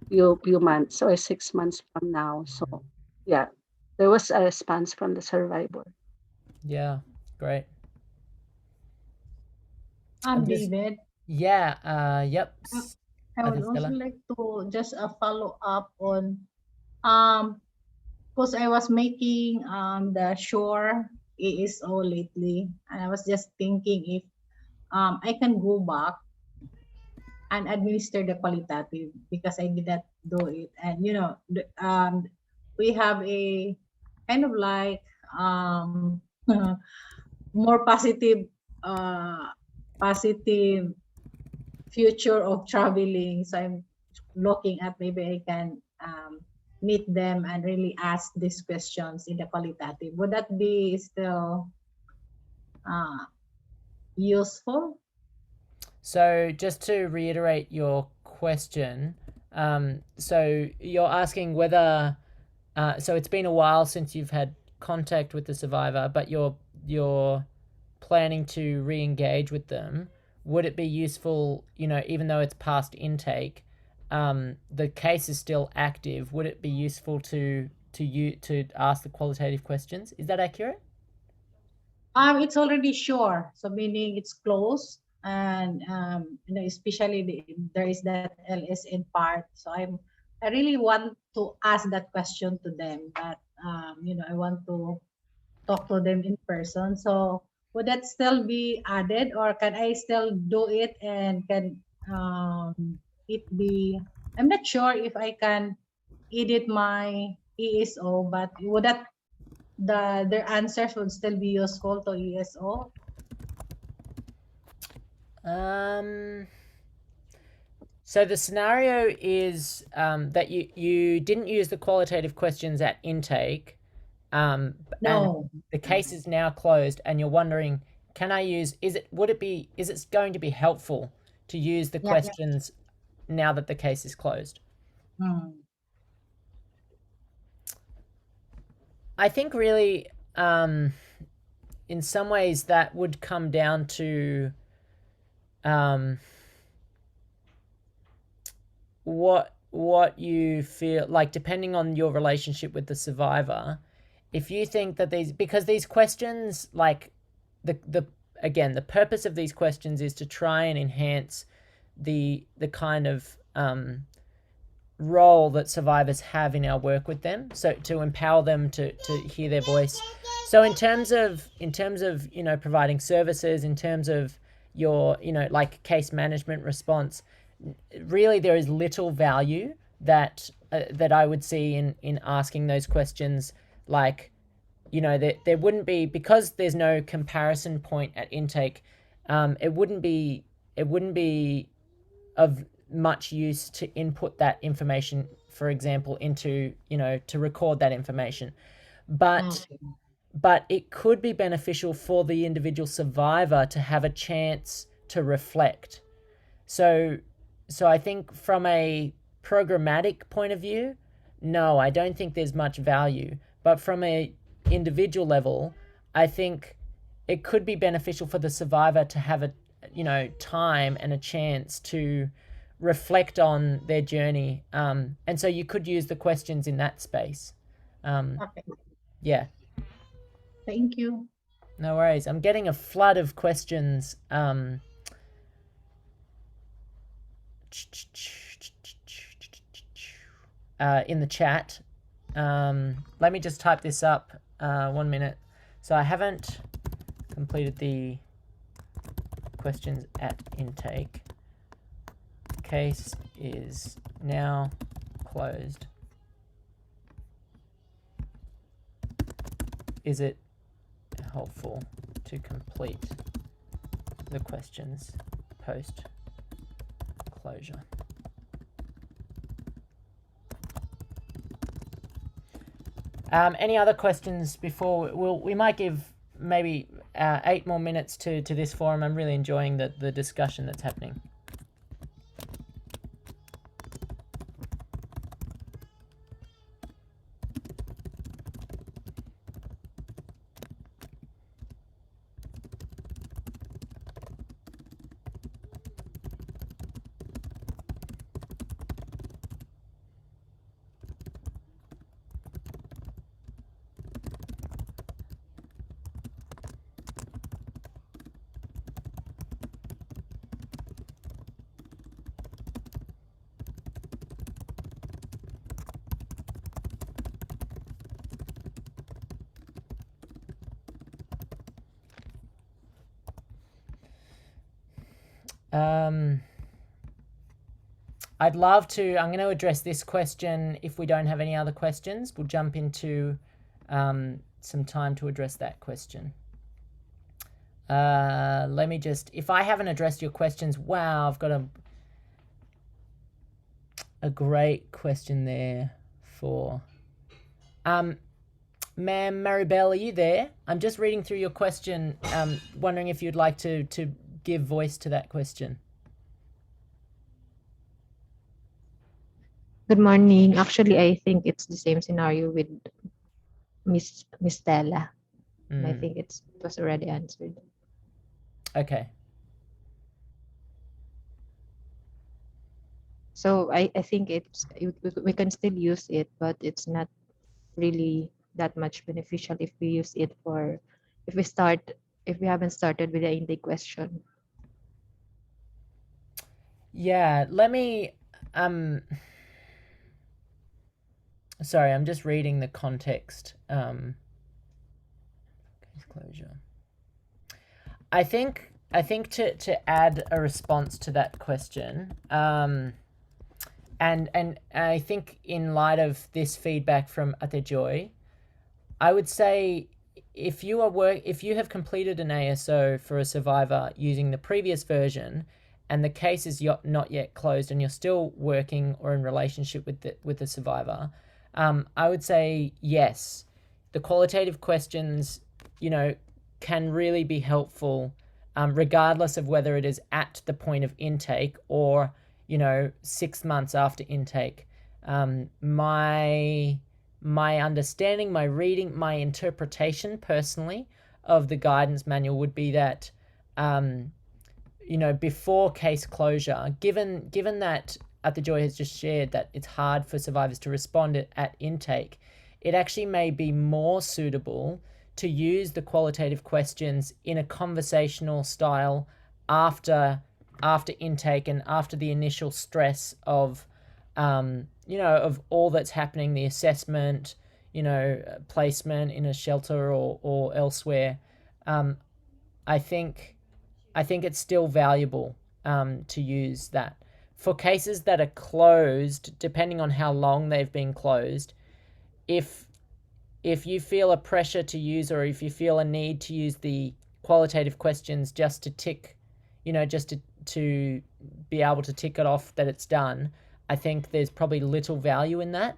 S3: few months or 6 months from now? So yeah, there was a response from the survivor.
S1: Yeah, great.
S9: David.
S1: Yeah. Yep.
S9: I would
S1: Okay,
S9: also
S1: Stella.
S9: like to just follow up on um because I was making the Shore ASO lately, and I was just thinking if I can go back and administer the qualitative because I did not do it. And we have a kind of like more uh, positive future of traveling. So I'm looking at maybe I can meet them and really ask these questions in the qualitative. Would that be still uh, useful?
S1: So just to reiterate your question, so you're asking whether so it's been a while since you've had contact with the survivor, but you're planning to re-engage with them. Would it be useful, even though it's past intake, the case is still active? Would it be useful to ask the qualitative questions? Is that accurate?
S9: It's already sure, so meaning it's closed, and especially there is that LSN part. So I really want to ask that question to them, but I want to talk to them in person. So would that still be added, or can I still do it, and can it be? I'm not sure if I can edit my ESO, but would that their answers would still be useful to ESO?
S1: Um, so the scenario is that you didn't use the qualitative questions at intake, and
S9: No.
S1: the case is now closed, and you're wondering, can I use? Is it going to be helpful to use the
S9: Yeah.
S1: questions now that the case is closed?
S9: Hmm.
S1: I think really, in some ways, that would come down to what you feel like, depending on your relationship with the survivor. If you think that because these questions, like the again, the purpose of these questions is to try and enhance the kind of role that survivors have in our work with them, so to empower them to hear their voice. So in terms of providing services, in terms of your like case management response, really there is little value that I would see in asking those questions. Like, there wouldn't be, because there's no comparison point at intake. It wouldn't be of much use to input that information, for example, into to record that information. But
S9: Okay.
S1: but it could be beneficial for the individual survivor to have a chance to reflect. So I think from a programmatic point of view, no, I don't think there's much value. But from a individual level, I think it could be beneficial for the survivor to have a time and a chance to reflect on their journey. And so you could use the questions in that space.
S9: Okay.
S1: Yeah,
S9: Thank you.
S1: no worries. I'm getting a flood of questions. In the chat. Let me just type this up. 1 minute. So I haven't completed the questions at intake. Case is now closed. Is it helpful to complete the questions post closure? Any other questions before we might give maybe 8 more minutes to this forum. I'm really enjoying the discussion that's happening. I'd love to. I'm going to address this question. If we don't have any other questions, we'll jump into some time to address that question. Let me just, if I haven't addressed your questions, wow, I've got a great question there for ma'am Maribel, are you there? I'm just reading through your question, wondering if you'd like to give voice to that question.
S10: Good morning. Actually, I think it's the same scenario with Miss Stella. I think it was already answered.
S1: Okay.
S10: So I think we can still use it, but it's not really that much beneficial if we use it for if we haven't started with the intake question.
S1: Yeah, let me sorry, I'm just reading the context. Closure. I think to add a response to that question, and I think in light of this feedback from Atejoy, I would say if you have completed an ASO for a survivor using the previous version, and the case is not yet closed, and you're still working or in relationship with the survivor, I would say yes, the qualitative questions, can really be helpful, regardless of whether it is at the point of intake or 6 months after intake. My understanding, my reading, my interpretation personally of the guidance manual would be that before case closure, given that Atejoy has just shared that it's hard for survivors to respond at intake, it actually may be more suitable to use the qualitative questions in a conversational style after intake and after the initial stress of of all that's happening, the assessment, placement in a shelter or elsewhere. I think it's still valuable to use that. For cases that are closed, depending on how long they've been closed, if you feel a pressure to use, or if you feel a need to use the qualitative questions just to tick, just to be able to tick it off that it's done, I think there's probably little value in that,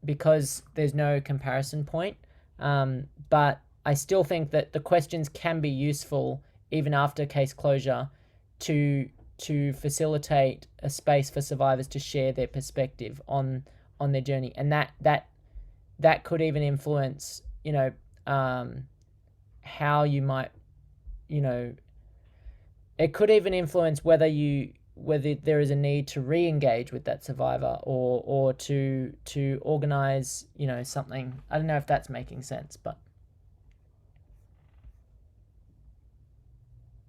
S1: because there's no comparison point. But I still think that the questions can be useful even after case closure to facilitate a space for survivors to share their perspective on their journey, and that could even influence how you might, it could even influence whether there is a need to re-engage with that survivor or to organize something. I don't know if that's making sense, but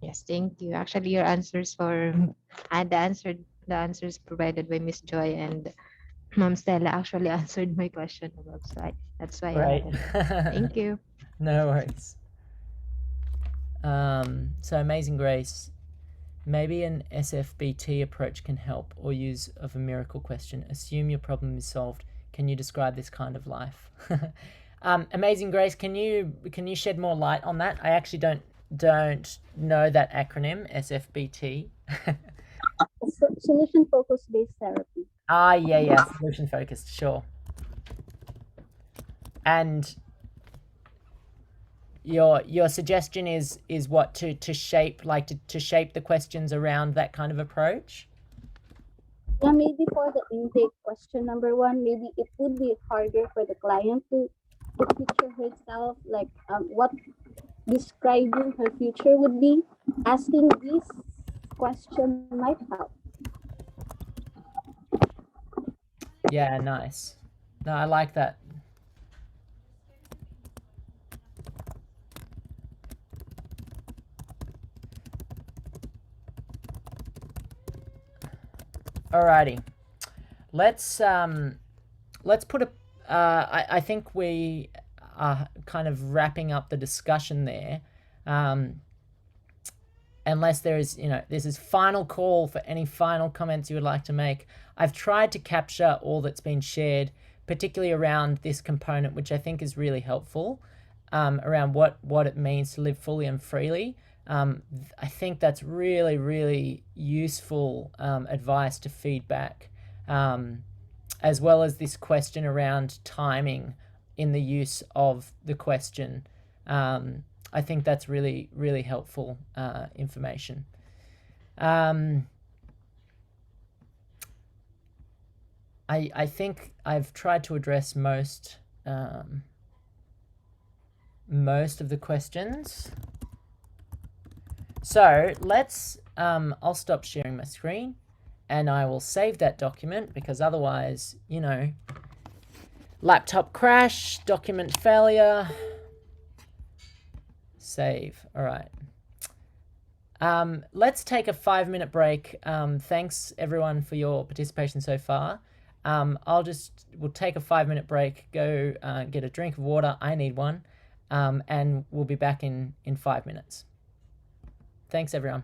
S10: Yes, thank you. Actually, your answers and the answers provided by Miss Joy and Mom Stella actually answered my question above, so that's why
S1: right.
S10: Thank you.
S1: No worries. So Amazing Grace, maybe an SFBT approach can help, or use of a miracle question. Assume your problem is solved. Can you describe this kind of life? Amazing Grace, can you shed more light on that? I actually don't know that acronym, SFBT.
S11: Solution focused based therapy.
S1: Yeah, solution focused, sure. And your suggestion is what, to shape the questions around that kind of approach?
S11: Yeah, maybe for the intake question number 1, maybe it would be harder for the client to picture herself, like what describing her future would be. Asking this question might help.
S1: Yeah, nice. No, I like that. Alrighty, let's put a. I think we are kind of wrapping up the discussion there, unless there is, this is final call for any final comments you would like to make. I've tried to capture all that's been shared, particularly around this component, which I think is really helpful, around what it means to live fully and freely. I think that's really, really useful advice to feedback, as well as this question around timing in the use of the question. I think that's really, really helpful information. I think I've tried to address most of the questions. So let's, I'll stop sharing my screen and I will save that document, because otherwise, laptop crash, document failure, save. All right. Let's take a 5-minute break. Thanks everyone for your participation so far. We'll take a 5-minute break, go get a drink of water. I need one. And we'll be back in 5 minutes. Thanks everyone.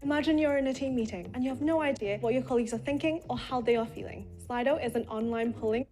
S12: Imagine you're in a team meeting and you have no idea what your colleagues are thinking or how they are feeling. Slido is an online polling.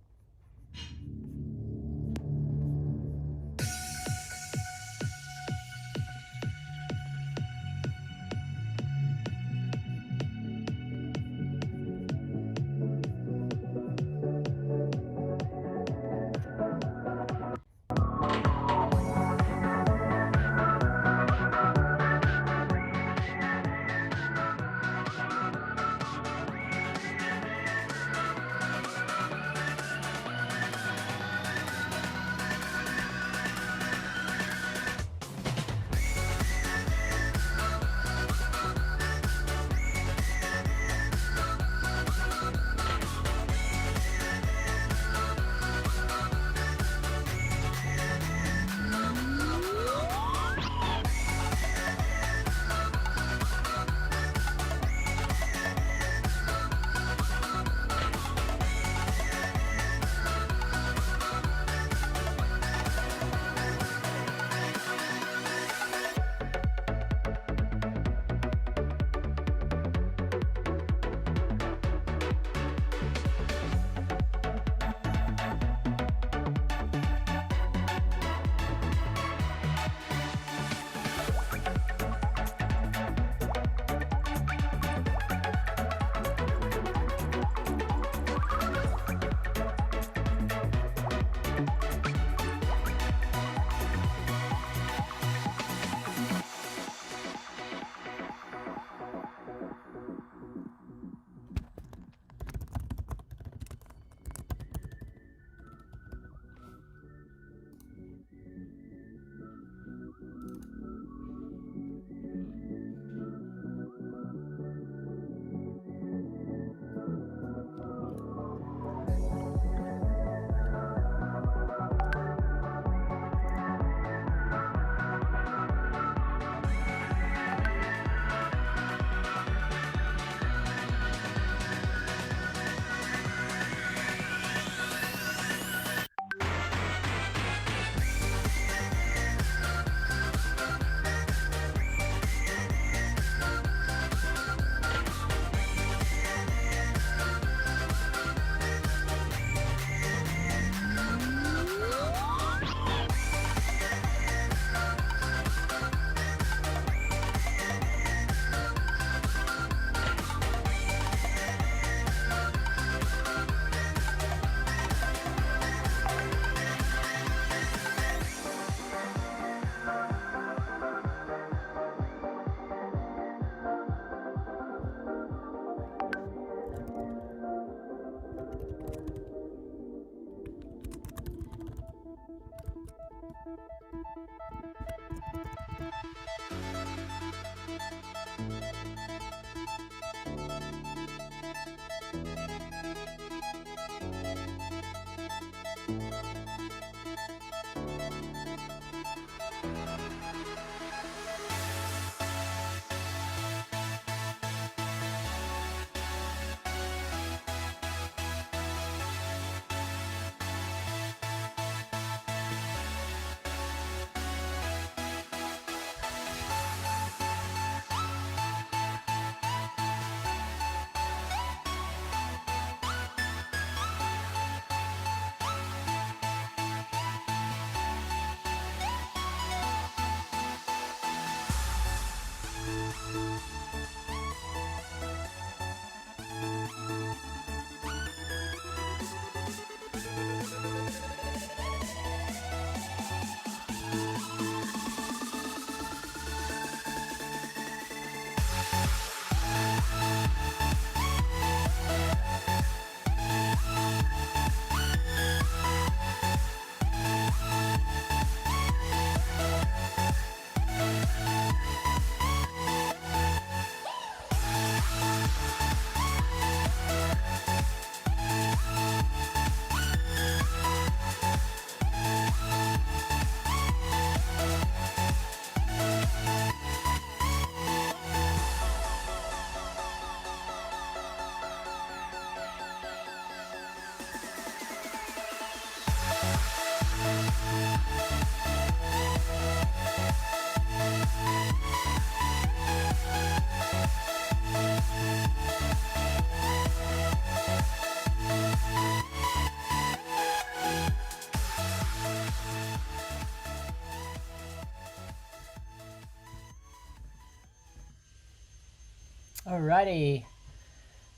S1: Alrighty.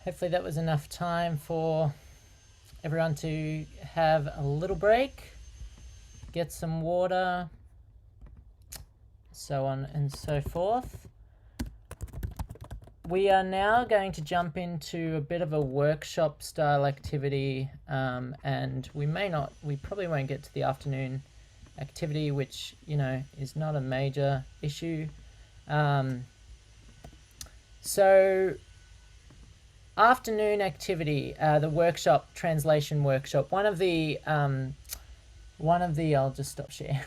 S1: Hopefully that was enough time for everyone to have a little break, get some water, so on and so forth. We are now going to jump into a bit of a workshop style activity, and we probably won't get to the afternoon activity, which, you know, is not a major issue. So afternoon activity, the workshop, translation workshop. One of the I'll just stop share.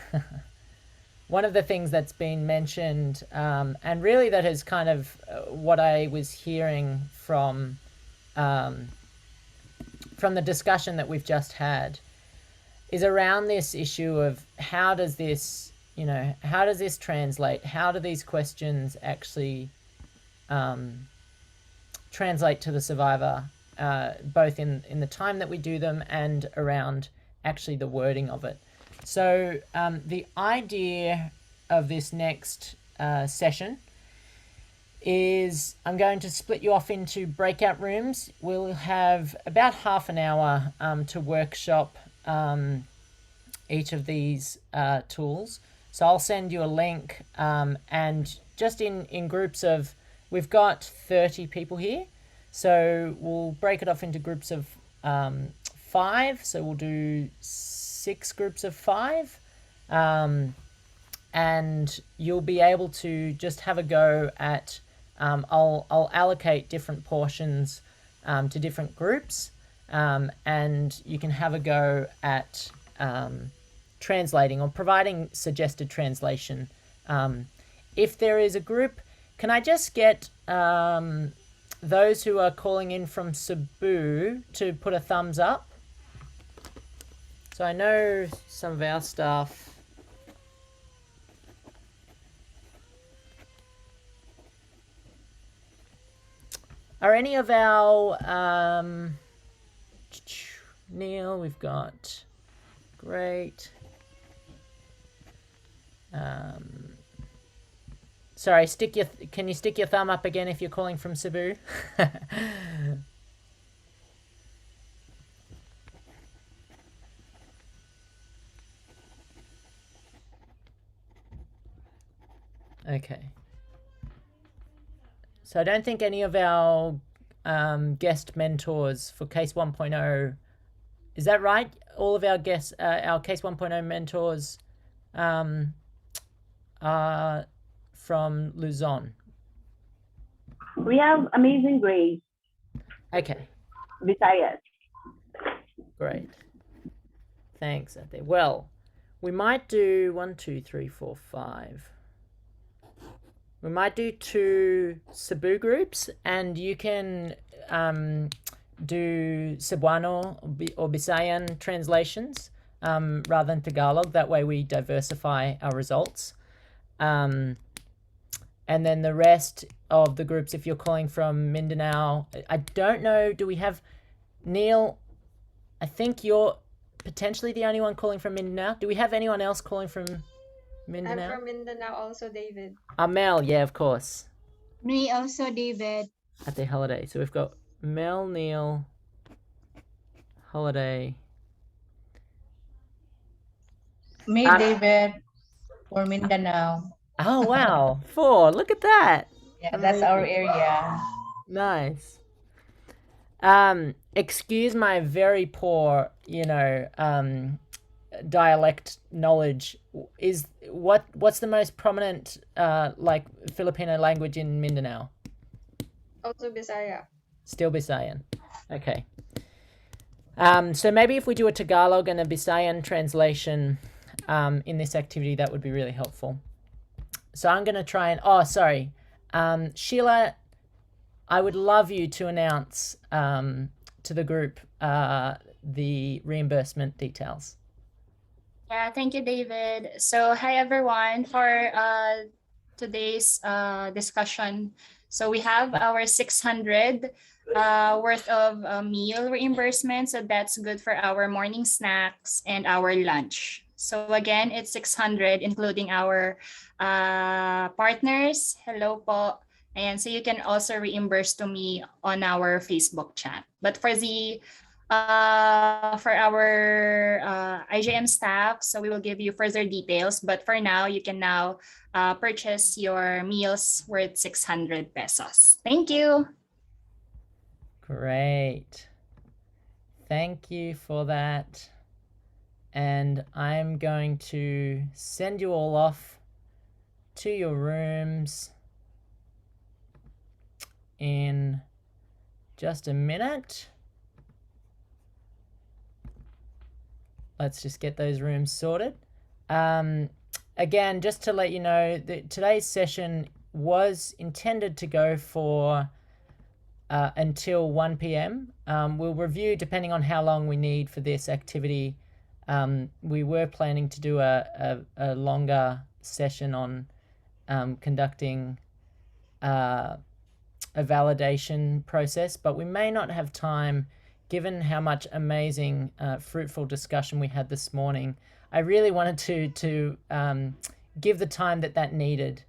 S1: One of the things that's been mentioned, and really that is kind of what I was hearing from the discussion that we've just had, is around this issue of how does this translate? How do these questions actually translate to the survivor, both in the time that we do them and around actually the wording of it. So the idea of this next session is I'm going to split you off into breakout rooms. We'll have about half an hour to workshop each of these tools. So I'll send you a link, and just in groups of, we've got 30 people here, so we'll break it off into groups of 5. So we'll do 6 groups of 5, and you'll be able to just have a go at, I'll allocate different portions to different groups, and you can have a go at translating or providing suggested translation. If there is a group, can I just get those who are calling in from Cebu to put a thumbs up? So I know some of our staff. Are any of our Neil, we've got, great. Sorry, can you stick your thumb up again if you're calling from Cebu? Okay. So I don't think any of our guest mentors for Case 1.0, is that right? All of our guests, our Case 1.0 mentors are from Luzon.
S4: We have Amazing Grace,
S1: Okay,
S4: Visayas.
S1: great. Thanks, Ate. Well, we might do 1, 2, 3, 4, 5. We might do 2 Cebu groups, and you can do Cebuano or Bisayan translations rather than Tagalog. That way we diversify our results. And then the rest of the groups, if you're calling from Mindanao, I don't know, do we have Neil? I think you're potentially the only one calling from Mindanao. Do we have anyone else calling from Mindanao?
S13: I'm from Mindanao also, David.
S1: Mel, yeah, of course.
S11: Me also, David.
S1: At the holiday. So we've got Mel, Neil, Holiday.
S14: Me, David, for Mindanao.
S1: Oh, wow. 4. Look at that.
S14: Yeah, that's our area.
S1: Nice. Excuse my very poor, dialect knowledge. What's the most prominent like Filipino language in Mindanao?
S13: Also Bisaya.
S1: Still Bisayan. Okay. So maybe if we do a Tagalog and a Bisayan translation in this activity, that would be really helpful. So I'm going to try and... Sheila, I would love you to announce to the group the reimbursement details.
S15: Yeah, thank you, David. So, hi everyone for today's discussion. So we have our 600 worth of meal reimbursement. So that's good for our morning snacks and our lunch. So again, it's 600 including our partners. Hello po. And so you can also reimburse to me on our Facebook chat. But for our IJM staff, so we will give you further details. But for now, you can now purchase your meals worth 600 pesos. Thank you.
S1: Great. Thank you for that. And I'm going to send you all off to your rooms in just a minute. Let's just get those rooms sorted. Again, just to let you know, today's session was intended to go for until 1 p.m. We'll review depending on how long we need for this activity. We were planning to do a longer session on conducting a validation process, but we may not have time given how much amazing, fruitful discussion we had this morning. I really wanted to give the time that needed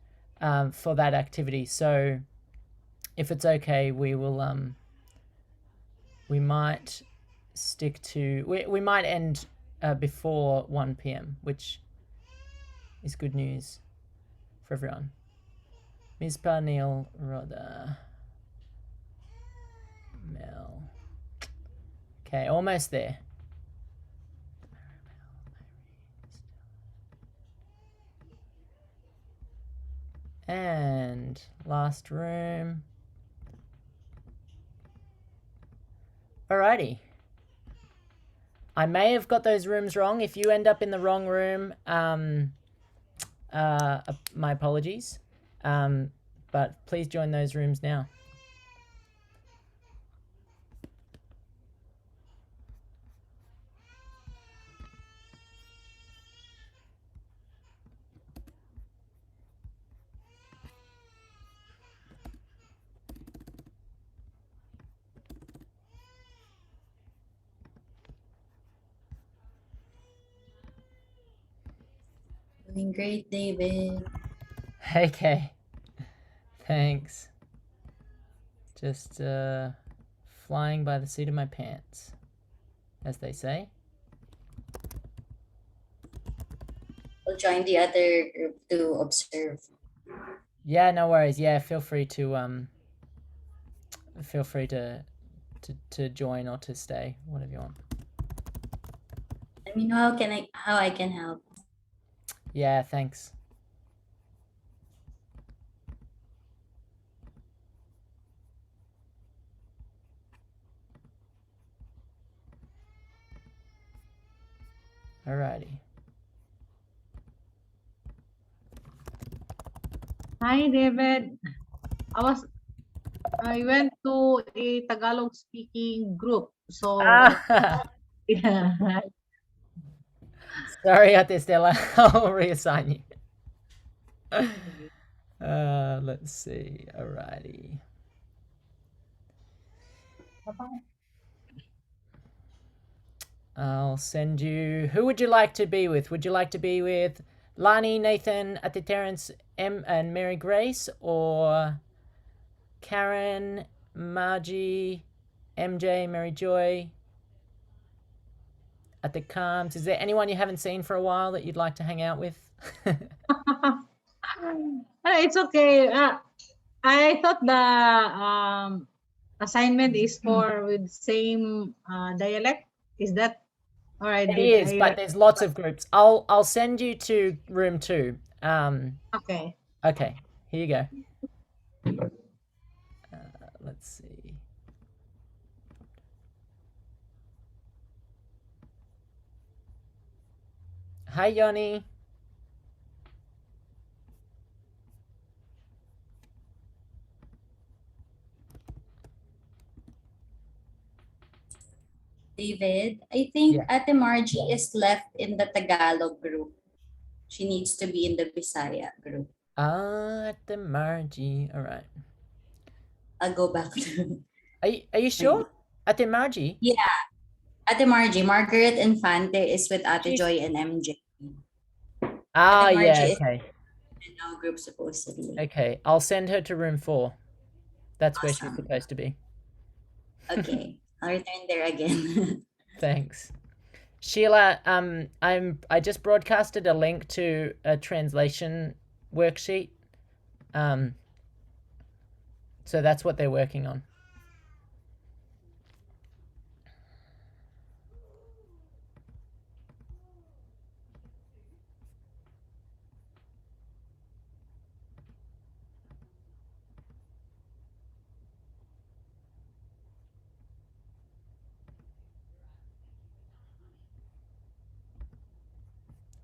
S1: for that activity. So if it's okay, we will we might stick to we might end before 1 p.m., which is good news for everyone. Mispa, Neil, Rhoda, Mel. Okay, almost there. And last room. Alrighty. I may have got those rooms wrong. If you end up in the wrong room, my apologies. But please join those rooms now.
S8: Doing great, David.
S1: Okay. Thanks. Just flying by the seat of my pants, as they say.
S8: We'll join the other group to observe.
S1: Yeah, no worries. Yeah, feel free to join or to stay, whatever you want.
S8: Let me know how I can help.
S1: Yeah, thanks. Alrighty.
S14: Hi, David. I went to a Tagalog speaking group. So, yeah.
S1: Sorry, Ate Stella. I'll reassign you. Let's see. Alrighty. I'll send you. Who would you like to be with? Would you like to be with Lani, Nathan, Ate Terrence, and Mary Grace, or Karen, Margie, MJ, Mary Joy, Ate Calms? Is there anyone you haven't seen for a while that you'd like to hang out with?
S14: It's okay. I thought the assignment is for with same dialect. Is that all right?
S1: It is, but there's lots of groups. I'll send you to room 2.
S14: Okay.
S1: Okay, here you go. Let's see. Hi, Yoni.
S8: David, I think
S1: Yeah.
S8: Ate Margie is left in the Tagalog group. She needs to be in the Bisaya group.
S1: Ate Margie. All right.
S8: I'll go back to.
S1: Are you sure? Ate Margie?
S8: Yeah, Ate Margie. Margaret Infante is with Ate
S1: She's-
S8: Joy and MJ.
S1: Ah,
S8: Ate Margie
S1: yeah,
S8: is
S1: okay.
S8: in our group supposedly.
S1: Okay, I'll send her to room 4. That's where she's
S8: Awesome.
S1: supposed to be.
S8: Okay, I'll return there again.
S1: Thanks. Sheila, I just broadcasted a link to a translation worksheet. So that's what they're working on.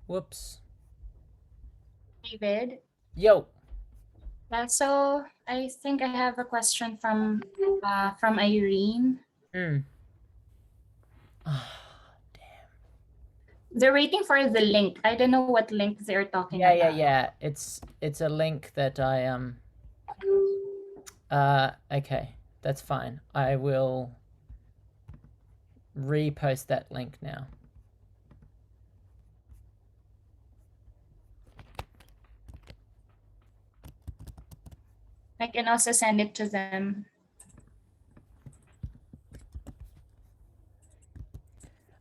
S1: Whoops.
S15: David.
S1: Yo.
S15: Yeah, so I think I have a question from Irene. They're waiting for the link. I don't know what link they're talking about.
S1: Yeah. It's a link that I okay. That's fine. I will repost that link now.
S15: I can also send it to them.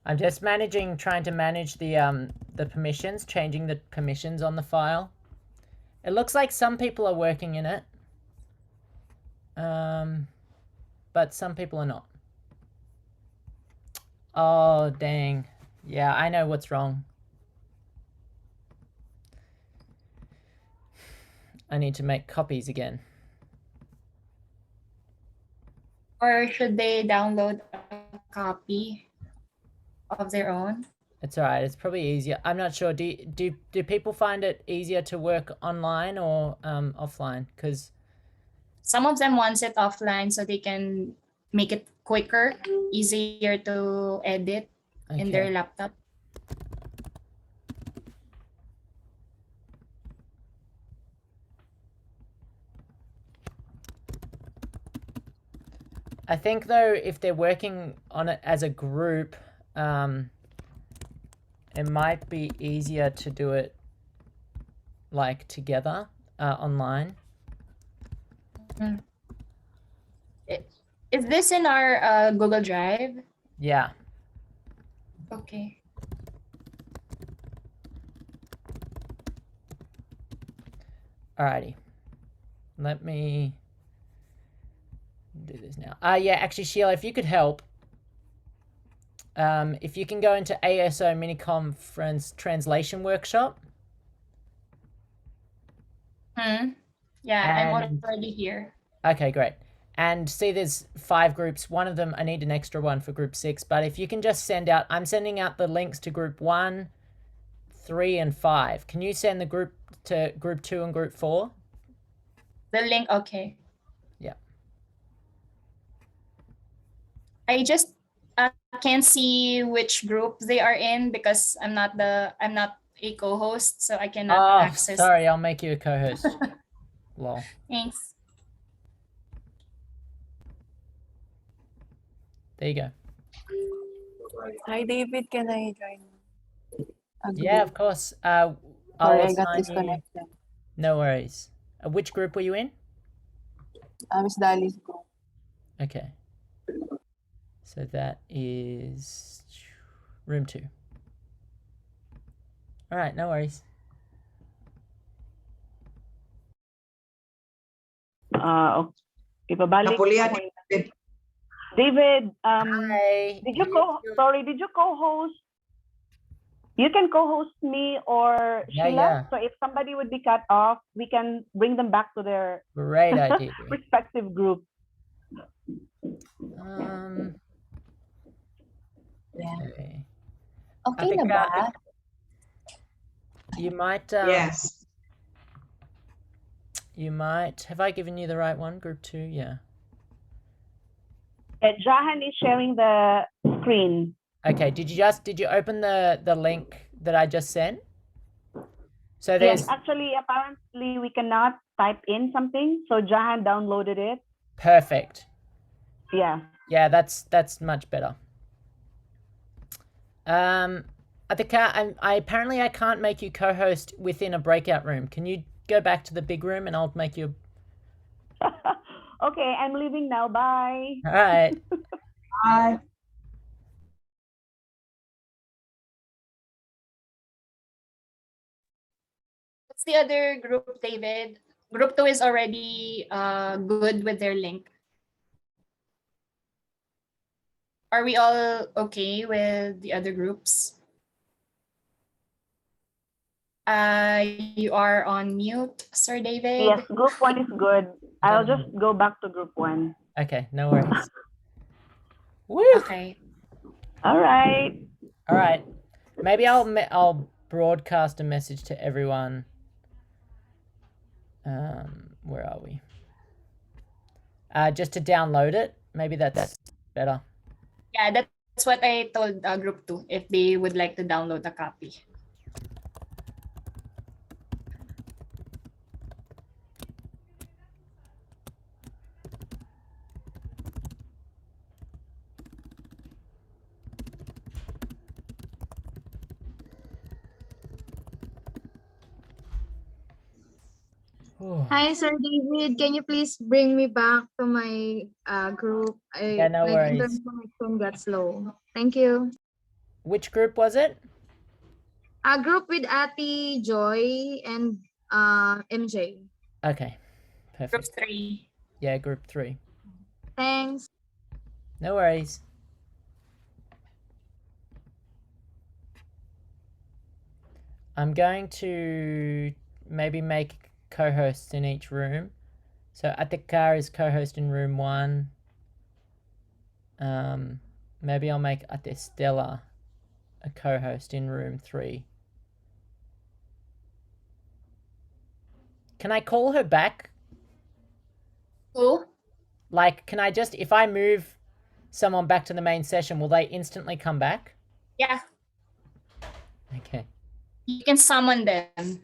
S1: I'm just trying to manage the permissions, changing the permissions on the file. It looks like some people are working in it, but some people are not. Oh, dang. Yeah, I know what's wrong. I need to make copies again.
S15: Or should they download a copy of their own?
S1: It's all right. It's probably easier. I'm not sure. Do people find it easier to work online or offline? Because
S15: some of them wants it offline so they can make it quicker, easier to edit in their laptop.
S1: I think though, if they're working on it as a group, it might be easier to do it like together online.
S15: Is this in our Google Drive?
S1: Yeah.
S15: Okay.
S1: Alrighty. Let me do this now. Yeah, actually, Sheila, if you could help. If you can go into ASO mini conference translation workshop.
S15: Yeah, I'm already here.
S1: Okay, great. And see, there's 5 groups. One of them, I need an extra one for group 6. But if you can just send out, I'm sending out the links to group 1, 3, and 5. Can you send the group to group 2 and group 4?
S15: The link, okay.
S1: Yeah.
S15: I just can't see which group they are in because I'm not a co-host, so I cannot access.
S1: Sorry, I'll make you a co-host. Lol.
S15: Thanks.
S1: There you go.
S16: Hi, David. Can I join?
S1: Yeah, of course.
S16: Sorry, I got disconnected.
S1: No worries. Which group were you in?
S16: Miss Dali's group.
S1: Okay. So that is room 2. All right, no worries.
S17: Ibabalik. David, did you co-host? You can co-host me or Sheila.
S1: Yeah.
S17: So if somebody would be cut off, we can bring them back to their
S1: great idea.
S17: respective group.
S1: Okay.
S15: Okay na ba?
S1: You might.
S6: Yes.
S1: You might. Have I given you the right one? Group 2, yeah.
S17: Jahan is sharing the screen.
S1: Okay, did you open the link that I just sent? So
S17: Yes,
S1: there's
S17: actually, apparently we cannot type in something, so Jahan downloaded it.
S1: perfect.
S17: Yeah.
S1: Yeah, that's much better. At the car, I apparently I can't make you co-host within a breakout room. Can you go back to the big room and I'll make you?
S17: Okay, I'm leaving now. Bye.
S1: All right.
S17: Bye.
S15: What's the other group, David? Group 2 is already good with their link. Are we all okay with the other groups? You are on mute, Sir David.
S17: Yes, group 1 is good. I'll just go back to group 1.
S1: Okay, no worries. Woo!
S15: Okay.
S17: All right.
S1: All right. Maybe I'll broadcast a message to everyone. Where are we? Just to download it. Maybe that's better.
S15: Yeah, that's what I told group 2 if they would like to download a copy.
S18: Hi, Sir David. Can you please bring me back to my group?
S1: Yeah, no
S18: My
S1: worries.
S18: internet connection got slow. Thank you.
S1: Which group was it?
S18: A group with Ati, Joy, and MJ.
S1: Okay, perfect.
S15: Group 3.
S1: Yeah, group 3.
S18: Thanks.
S1: No worries. I'm going to maybe make co-hosts in each room. So Atikar is co-host in room 1. Maybe I'll make Atestella a co-host in room 3. Can I call her back?
S15: Who?
S1: Like, can I just, if I move someone back to the main session, will they instantly come back?
S15: Yeah,
S1: Okay.
S15: you can summon them.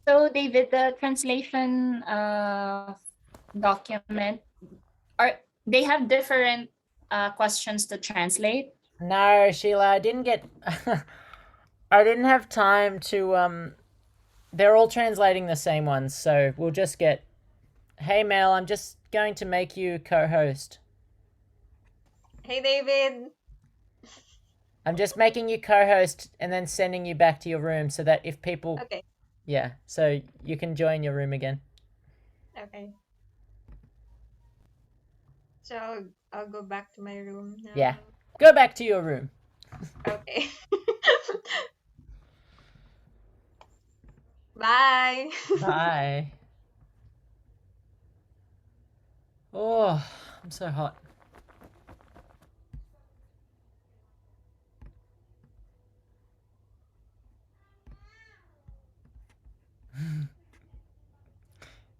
S15: So, David, the translation document, they have different questions to translate?
S1: No, Sheila, I didn't get... I didn't have time to... They're all translating the same ones, so we'll just get... Hey, Mel, I'm just going to make you co-host.
S13: Hey, David.
S1: I'm just making you co-host and then sending you back to your room so that if people...
S13: Okay.
S1: Yeah, so you can join your room again.
S13: Okay. So I'll go back to my room now.
S1: Yeah. Go back to your room.
S13: Okay. Bye.
S1: Bye. Oh, I'm so hot.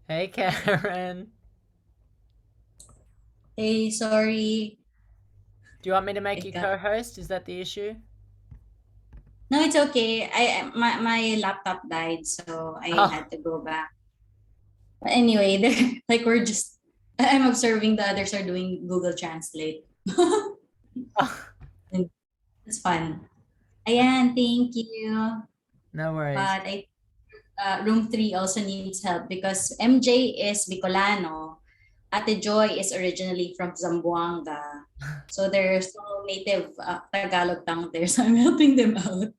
S1: Hey, Karen.
S8: Hey, sorry.
S1: Do you want me to make you co-host? Is that the issue?
S8: No, it's okay. My laptop died, so I had to go back. But anyway, like I'm observing the others are doing Google Translate. It's fun. Ayan, thank you.
S1: No worries.
S8: But room 3 also needs help because MJ is Bicolano. Ate Joy is originally from Zamboanga. So there's no native Tagalog tongue there. So I'm helping them out.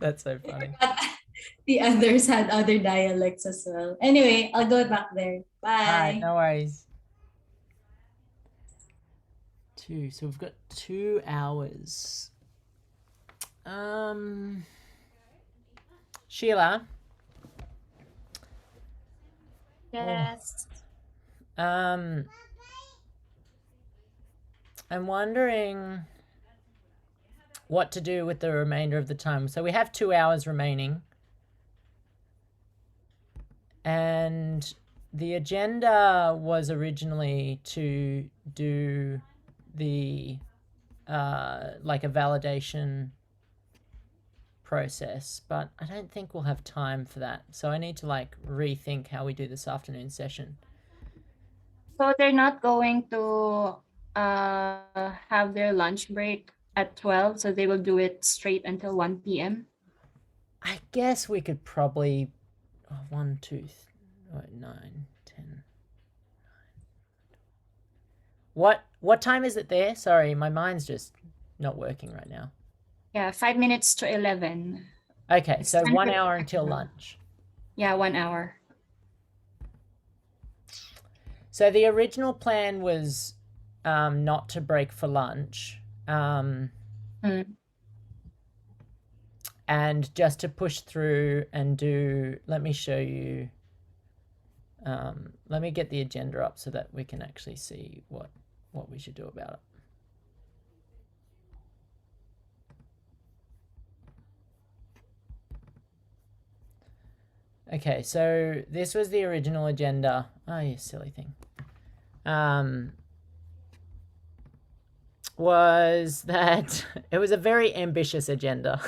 S1: That's so funny.
S8: the others had other dialects as well. Anyway, I'll go back there.
S1: All right,
S8: Bye.
S1: no worries. So we've got 2 hours. Sheila.
S15: Yes.
S1: I'm wondering what to do with the remainder of the time. So we have 2 hours remaining. And the agenda was originally to do the like a validation process, but I don't think we'll have time for that. So I need to like rethink how we do this afternoon session.
S15: So they're not going to have their lunch break at 12, so they will do it straight until 1 p.m.
S1: I guess we could probably 1, 2, 9, 10. What time is it there? Sorry, my mind's just not working right now.
S15: Yeah, 5 minutes to 11.
S1: Okay,
S15: It's
S1: so
S15: 10
S1: 1
S15: to
S1: hour until
S15: 11.
S1: lunch.
S15: Yeah, 1 hour.
S1: So the original plan was not to break for lunch, and just to push through and do. Let me show you. Let me get the agenda up so that we can actually see what we should do about it. Okay, so this was the original agenda. Oh, you silly thing. Was that it was a very ambitious agenda.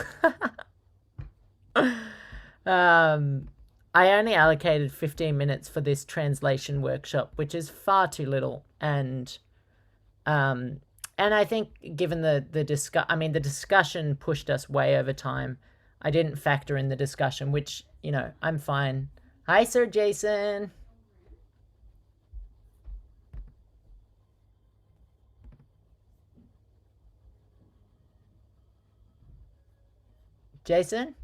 S1: I only allocated 15 minutes for this translation workshop, which is far too little. And I think given the discussion pushed us way over time. I didn't factor in the discussion, which, I'm fine. Hi, Sir Jason. Jason?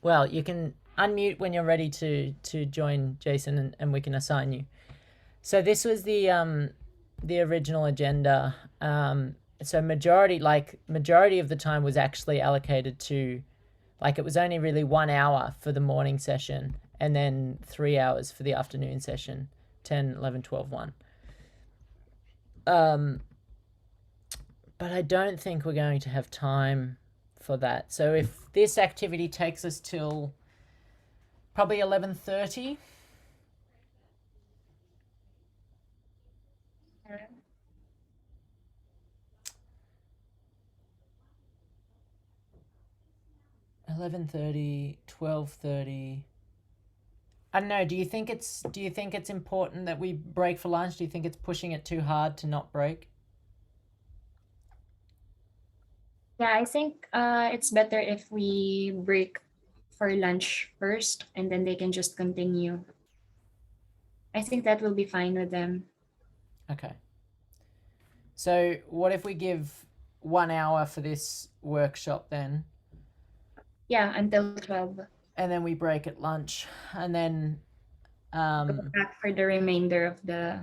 S1: Well, you can unmute when you're ready to join, Jason, and we can assign you. So this was the original agenda. So majority of the time was actually allocated to, like, it was only really 1 hour for the morning session and then 3 hours for the afternoon session, 10, 11, 12, 1. But I don't think we're going to have time for that. So if this activity takes us till probably 11:30.
S15: Okay.
S1: 11:30, 12:30. I don't know. Do you think it's important that we break for lunch? Do you think it's pushing it too hard to not break?
S15: Yeah, I think it's better if we break for lunch first and then they can just continue. I think that will be fine with them.
S1: Okay. So what if we give 1 hour for this workshop then?
S15: Yeah, until 12.
S1: And then we break at lunch, and then
S15: Go back for the remainder of the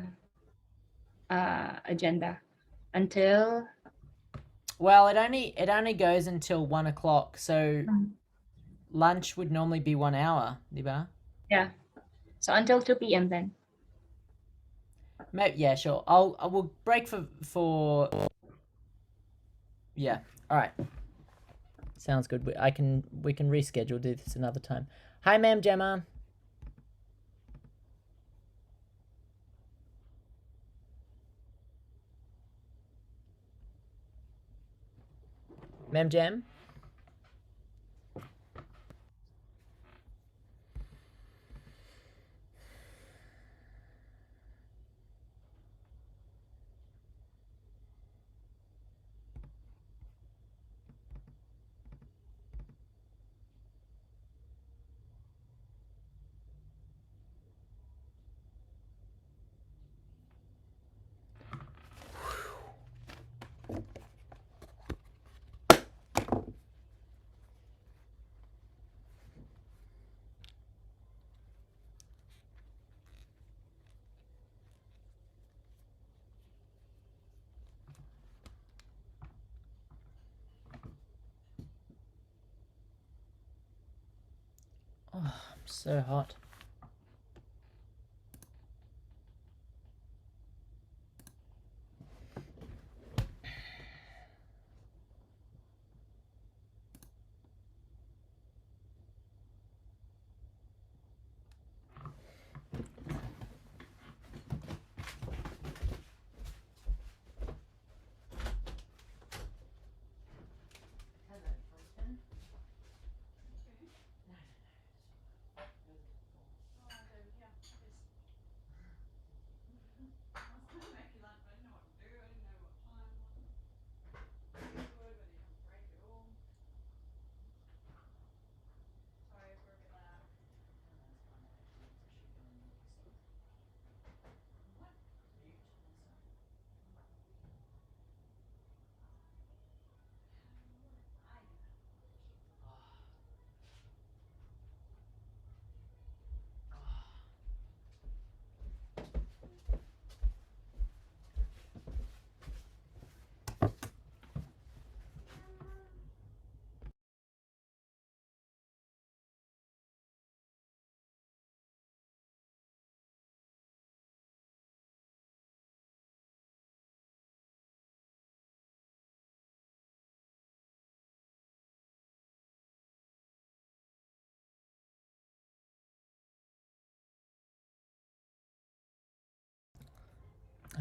S15: agenda until.
S1: Well, it only goes until 1 o'clock, so lunch would normally be 1 hour, diba?
S15: Yeah, so until 2 p.m. then.
S1: Maybe, yeah, sure. I will break for. Yeah. All right. Sounds good. We can reschedule this another time. Hi, Ma'am Gemma. Ma'am Gem. So hot.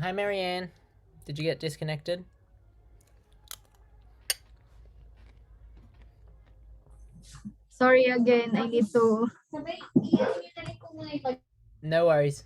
S1: Hi, Marianne. Did you get disconnected?
S18: Sorry again, I need to.
S1: No worries.